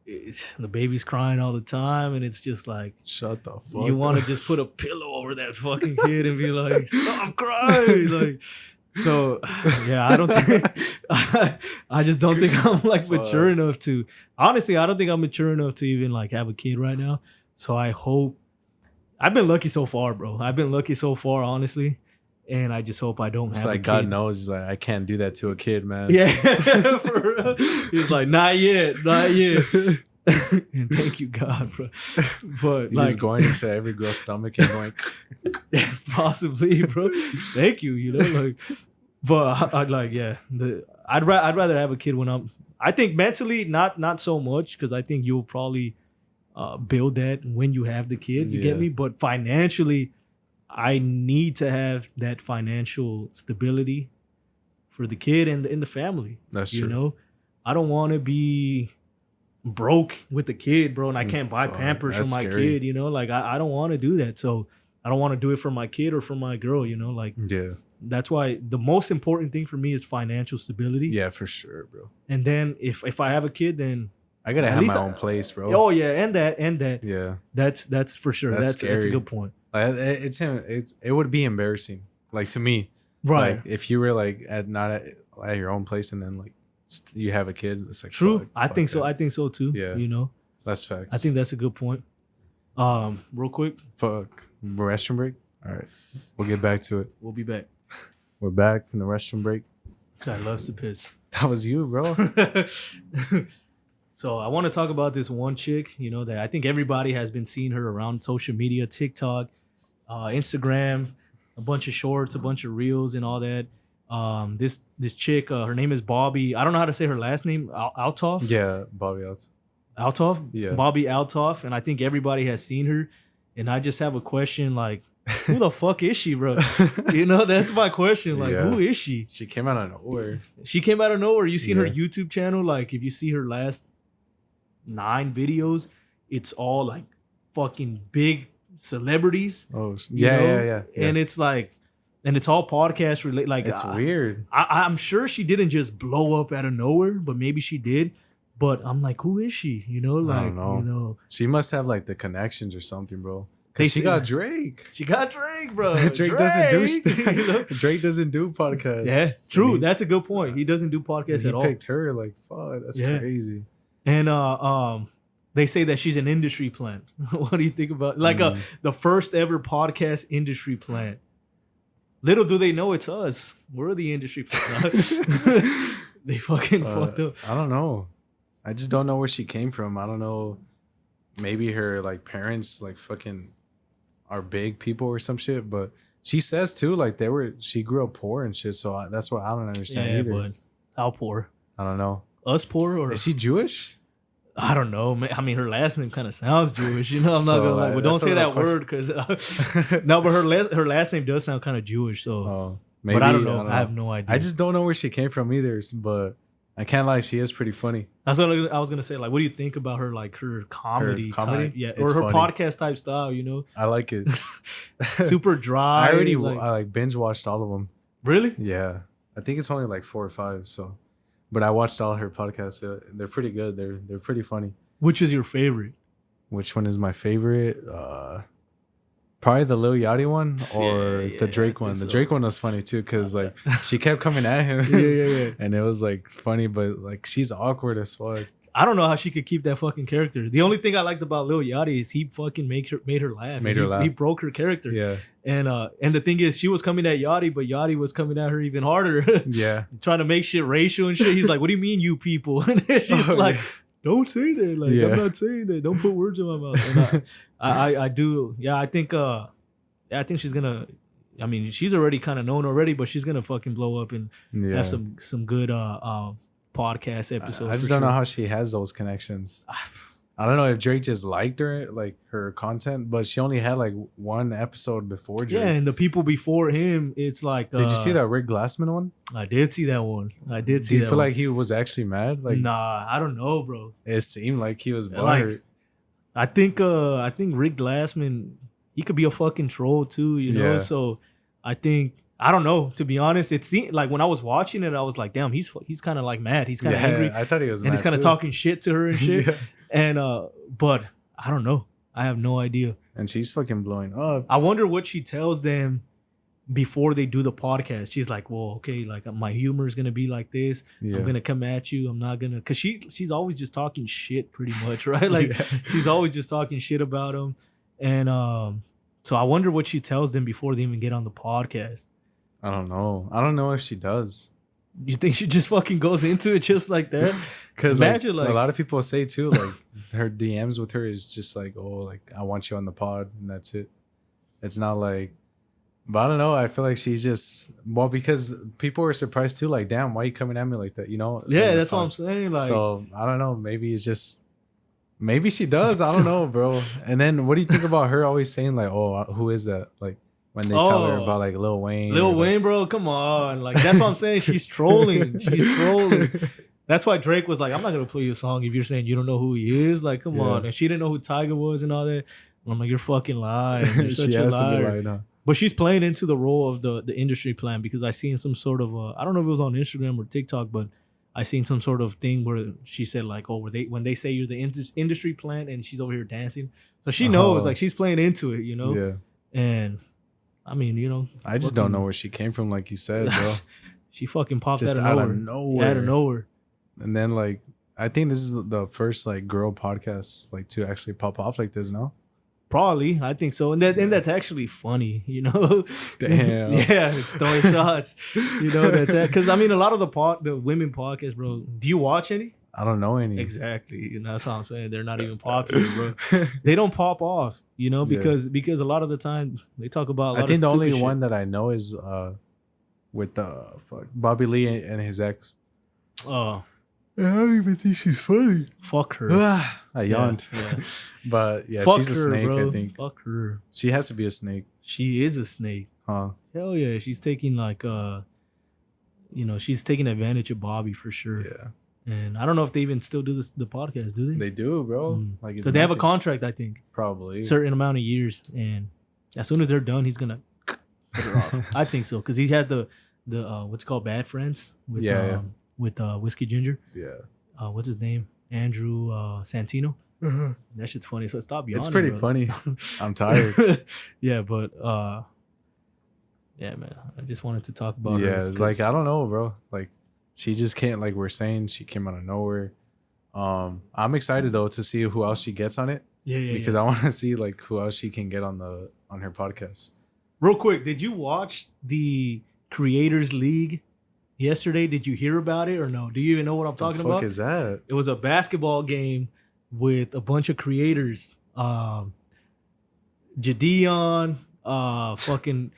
the baby's crying all the time, and it's just like Shut the fuck. you want to up. just put a pillow over that fucking kid and be like, stop crying, like. So yeah, I don't think I just don't think I'm like mature enough to. Honestly, I don't think I'm mature enough to even like have a kid right now. So I hope. I've been lucky so far, bro. I've been lucky so far, honestly, and I just hope I don't It's have like a God kid. knows. He's like, I can't do that to a kid, man. Yeah, for real. He's like, not yet. And thank you, God, bro. But He's like, just going into every girl's stomach and going, possibly, bro. Thank you, you know, like, but I'd like, yeah, I'd rather have a kid when I think mentally, not so much, because I think you'll probably build that when you have the kid. You get Yeah. me? But financially, I need to have that financial stability for the kid and in the family. That's you true. know, I don't want to be broke with the kid, bro, and I can't buy Fuck, Pampers for that's my scary. kid. You know, like I don't want to do that. So I don't want to do it for my kid or for my girl. You know, like yeah, that's why the most important thing for me is financial stability. yeah, for sure, bro. And then if I have a kid, then I gotta At have least my I- own place, bro. oh yeah, and that Yeah, that's for sure. That's That's a scary. good point. like, it would be embarrassing, like to me, Right. Like if you were like not at your own place and then like you have a kid, it's like True. fuck, I fuck think so. that. I think so too. Yeah. You know, That's facts. I think that's a good point. Real quick, fuck restroom break. All right, we'll get back to it. we'll be back. We're back from the restroom break. This guy loves to piss. That was you, bro. So I want to talk about this one chick, you know, that I think everybody has been seeing her around social media, TikTok, Instagram, a bunch of shorts, a bunch of reels and all that. This chick, her name is Bobbi. I don't know how to say her last name. Althoff? Yeah, Bobbi Althoff. Althoff? Yeah. Bobbi Althoff. And I think everybody has seen her. And I just have a question like, who the fuck is she, bro? You know, that's my question. Like, Yeah. who is she? She came out of nowhere. She came out of nowhere. You seen her Yeah. YouTube channel? Like, if you see her last 9 videos, it's all like fucking big celebrities. Oh, you yeah, know? yeah. And it's like, and it's all podcast related. Like, It's weird. I'm sure she didn't just blow up out of nowhere, but maybe she did. But I'm like, who is she? You know, like, don't know. you know, She must have like the connections or something, bro. They Cause she say- got Drake. she got Drake, bro. Drake doesn't do you know? Drake doesn't do podcasts. Yeah, So true. he- That's a good point. He doesn't do podcasts he at all. picked her. Like, fuck, that's Yeah. crazy. And they say that she's an industry plant. What do you think about like the first ever podcast industry plant? Little do they know it's us. We're the industry plant. They fucking fucked up. I don't know. I just don't know where she came from. I don't know. Maybe her like parents like fucking are big people or some shit. But she says too like she grew up poor and shit. So that's what I don't understand Yeah, either. but how poor? I don't know. Us poor or Is she Jewish? I don't know. Man. I mean, her last name kind of sounds Jewish. You know, I'm not So, gonna lie. But don't that's say another that word because no. But her last name does sound kind of Jewish. So, Oh, maybe. but I don't know. I have no idea. I just don't know where she came from either. But I can't lie, she is pretty funny. That's what I was gonna say. Like, what do you think about her? Like her comedy, type, yeah, It's or her funny. podcast type style. You know, I like it. super dry. I already like, I like binge watched all of them. really. Yeah, I think it's only like 4 or 5. So, but I watched all her podcasts. They're pretty good. They're pretty funny. Which is your favorite? Which one is my favorite? Probably the Lil Yachty one or the Drake one. The Drake one was funny too because like she kept coming at him. Yeah. And it was like funny, but like she's awkward as fuck. I don't know how she could keep that fucking character. The only thing I liked about Lil Yachty is he fucking made her laugh. He broke her character. Yeah. And the thing is, she was coming at Yachty, but Yachty was coming at her even harder. Yeah. Trying to make shit racial and shit. He's like, "What do you mean, you people?" And then she's like, "Don't say that. Like, I'm not saying that. Don't put words in my mouth." And I do. Yeah, I think she's gonna. I mean, she's already kind of known already, but she's gonna fucking blow up and have some good podcast episodes. I just don't know how she has those connections. I don't know if Drake just liked her, like her content, but she only had like one episode before Drake. Yeah, and the people before him, it's like. Did you see that Rick Glassman one? I did see that one. Do you feel like he was actually mad? Like, nah, I don't know, bro. It seemed like he was butthurt. I think Rick Glassman, he could be a fucking troll too, you know. So I think. I don't know. To be honest, it seemed like when I was watching it, I was like, "Damn, he's kind of like mad. He's kind of angry." I thought he was, and he's kind of talking shit to her and shit. And but I don't know. I have no idea. And she's fucking blowing up. I wonder what she tells them before they do the podcast. She's like, "Well, okay, like my humor is gonna be like this. Yeah. I'm gonna come at you. I'm not gonna," because she's always just talking shit, pretty much, right? Like she's always just talking shit about him, and so I wonder what she tells them before they even get on the podcast. I don't know. I don't know if she does. You think she just fucking goes into it just like that? Because like, a lot of people say too, like her DMs with her is just like, "Oh, like I want you on the pod," and that's it. It's not like, but I don't know. I feel like she's just because people were surprised too. Like, damn, why are you coming at me like that? You know? Yeah, that's what I'm saying. Like, so I don't know. Maybe it's just. Maybe she does. I don't know, bro. And then what do you think about her always saying like, "Oh, who is that?" Like. When they tell her about like Lil Wayne. Lil Wayne, bro, come on. Like that's what I'm saying. She's trolling. She's trolling. That's why Drake was like, "I'm not gonna play you a song if you're saying you don't know who he is." Like, come on. And she didn't know who Tyga was and all that. I'm like, "You're fucking lying. You're such a liar." But she's playing into the role of the industry plan because I seen some sort of I don't know if it was on Instagram or TikTok, but I seen some sort of thing where she said like, "Oh, when they say you're the industry plant," and she's over here dancing, so she knows like she's playing into it, you know. Yeah. And I mean, you know, I just don't know where she came from, like you said, bro. She fucking popped just out of nowhere. Out of nowhere. And then like, I think this is the first like girl podcast like to actually pop off like this, no? Probably, I think so. And that's actually funny, you know. Damn. Yeah, throwing shots. You know, that's because I mean, a lot of the women podcasts, bro. Do you watch any? I don't know any. Exactly. And that's how I'm saying they're not even popular, bro. They don't pop off, you know, because a lot of the time they talk about I think the only one that I know is with Bobby Lee and his ex. Oh. I don't even think she's funny. Fuck her. I yawned. Yeah. But yeah, fuck she's a snake, bro. I think. Fuck her. She has to be a snake. She is a snake. Huh. Hell yeah. She's taking like she's taking advantage of Bobby for sure. Yeah. And I don't know if they even still do the podcast, do they? They do, bro. Like, because they have a contract, I think. Probably. Certain amount of years, and as soon as they're done, he's gonna cut her off. I think so, because he has the what's it called, Bad Friends with with Whiskey Ginger. Yeah. What's his name? Andrew Santino. That shit's funny. So stop yawning. It's pretty funny. I'm tired. Yeah, but yeah, man. I just wanted to talk about her. Yeah, like I don't know, bro. Like. She just can't, like we're saying, she came out of nowhere. I'm excited though to see who else she gets on it. Yeah. Because I want to see like who else she can get on her podcast. Real quick, did you watch the Creators League yesterday? Did you hear about it or no? Do you even know what I'm talking about? What the fuck is that? It was a basketball game with a bunch of creators. Jadeon, fucking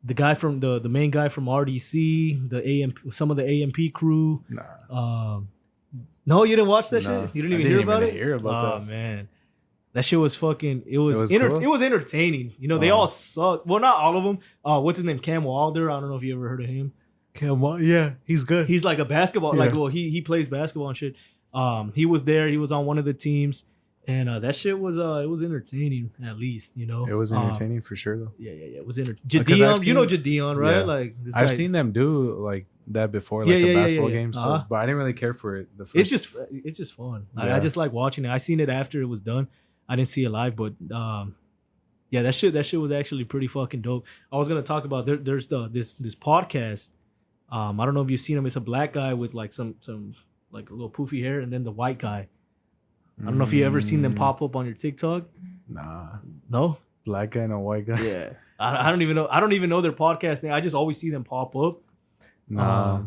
the guy from the main guy from RDC, the AMP, some of the AMP crew. Nah. No, you didn't watch that shit? You didn't even hear about it? Hear about that. Man. That shit was fucking it was cool? It was entertaining. You know, they all suck. Well, not all of them. What's his name? Cam Wilder. I don't know if you ever heard of him. Come on, yeah, he's good. He's like a basketball, like, well, he plays basketball and shit. He was there. He was on one of the teams, and that shit was it was entertaining, at least, you know. It was entertaining for sure, though. Yeah. It was entertaining. Jadion, you know Jadion, right? Yeah. Like this I've seen them do like that before, like a basketball game. So, but I didn't really care for it. The first. It's just fun. I just like watching it. I seen it after it was done. I didn't see it live, but yeah, that shit was actually pretty fucking dope. I was gonna talk about there's this podcast. I don't know if you've seen him. It's a black guy with like some like a little poofy hair, and then the white guy. I don't know if you ever seen them pop up on your TikTok. Nah, no, black guy and a white guy. Yeah, I don't even know. I don't even know their podcast name. I just always see them pop up. Nah.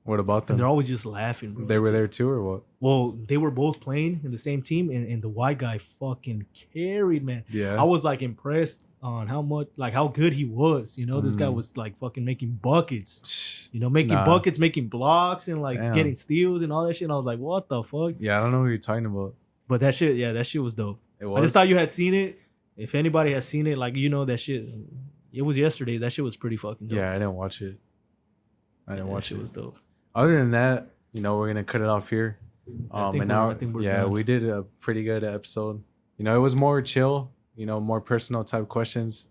What about them? And they're always just laughing, bro. They were there too, or what? Well, they were both playing in the same team, and the white guy fucking carried, man. Yeah. I was like impressed on how good he was. You know, this guy was like fucking making buckets. You know, making buckets, making blocks, and like getting steals and all that shit. And I was like, what the fuck? Yeah, I don't know who you're talking about. But that shit was dope. It was. I just thought you had seen it. If anybody has seen it, like, you know, that shit. It was yesterday. That shit was pretty fucking dope. Yeah, I didn't watch it. I didn't watch it. It was dope. Other than that, you know, we're gonna cut it off here. And now, done. We did a pretty good episode. You know, it was more chill. You know, more personal type questions.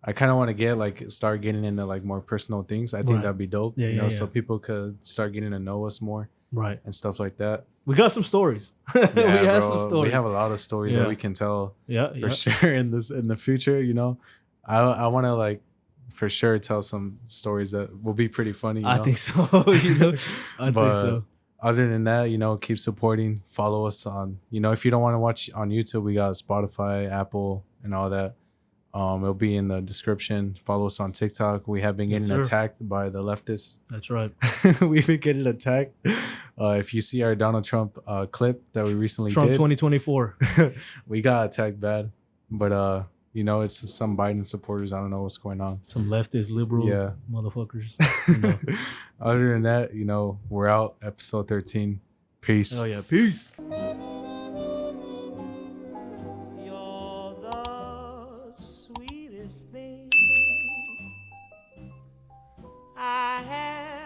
I kind of want to start getting into like more personal things. I think that'd be dope. Yeah, you know, so people could start getting to know us more, right, and stuff like that. We got some stories. We have some stories. We have a lot of stories that we can tell. For sure in the future. You know, I want to like for sure tell some stories that will be pretty funny. You know? I think so. You know, I think so. Other than that, you know, keep supporting. Follow us on. You know, if you don't want to watch on YouTube, we got Spotify, Apple, and all that. It'll be in the description. Follow us on TikTok. We have been getting attacked by the leftists. That's right. We've been getting attacked. If you see our Donald Trump clip that we recently Trump did, 2024, we got attacked bad. But you know, it's some Biden supporters. I don't know what's going on. Some leftist liberal motherfuckers. You know. Other than that, you know, we're out. Episode 13. Peace. Oh yeah, peace.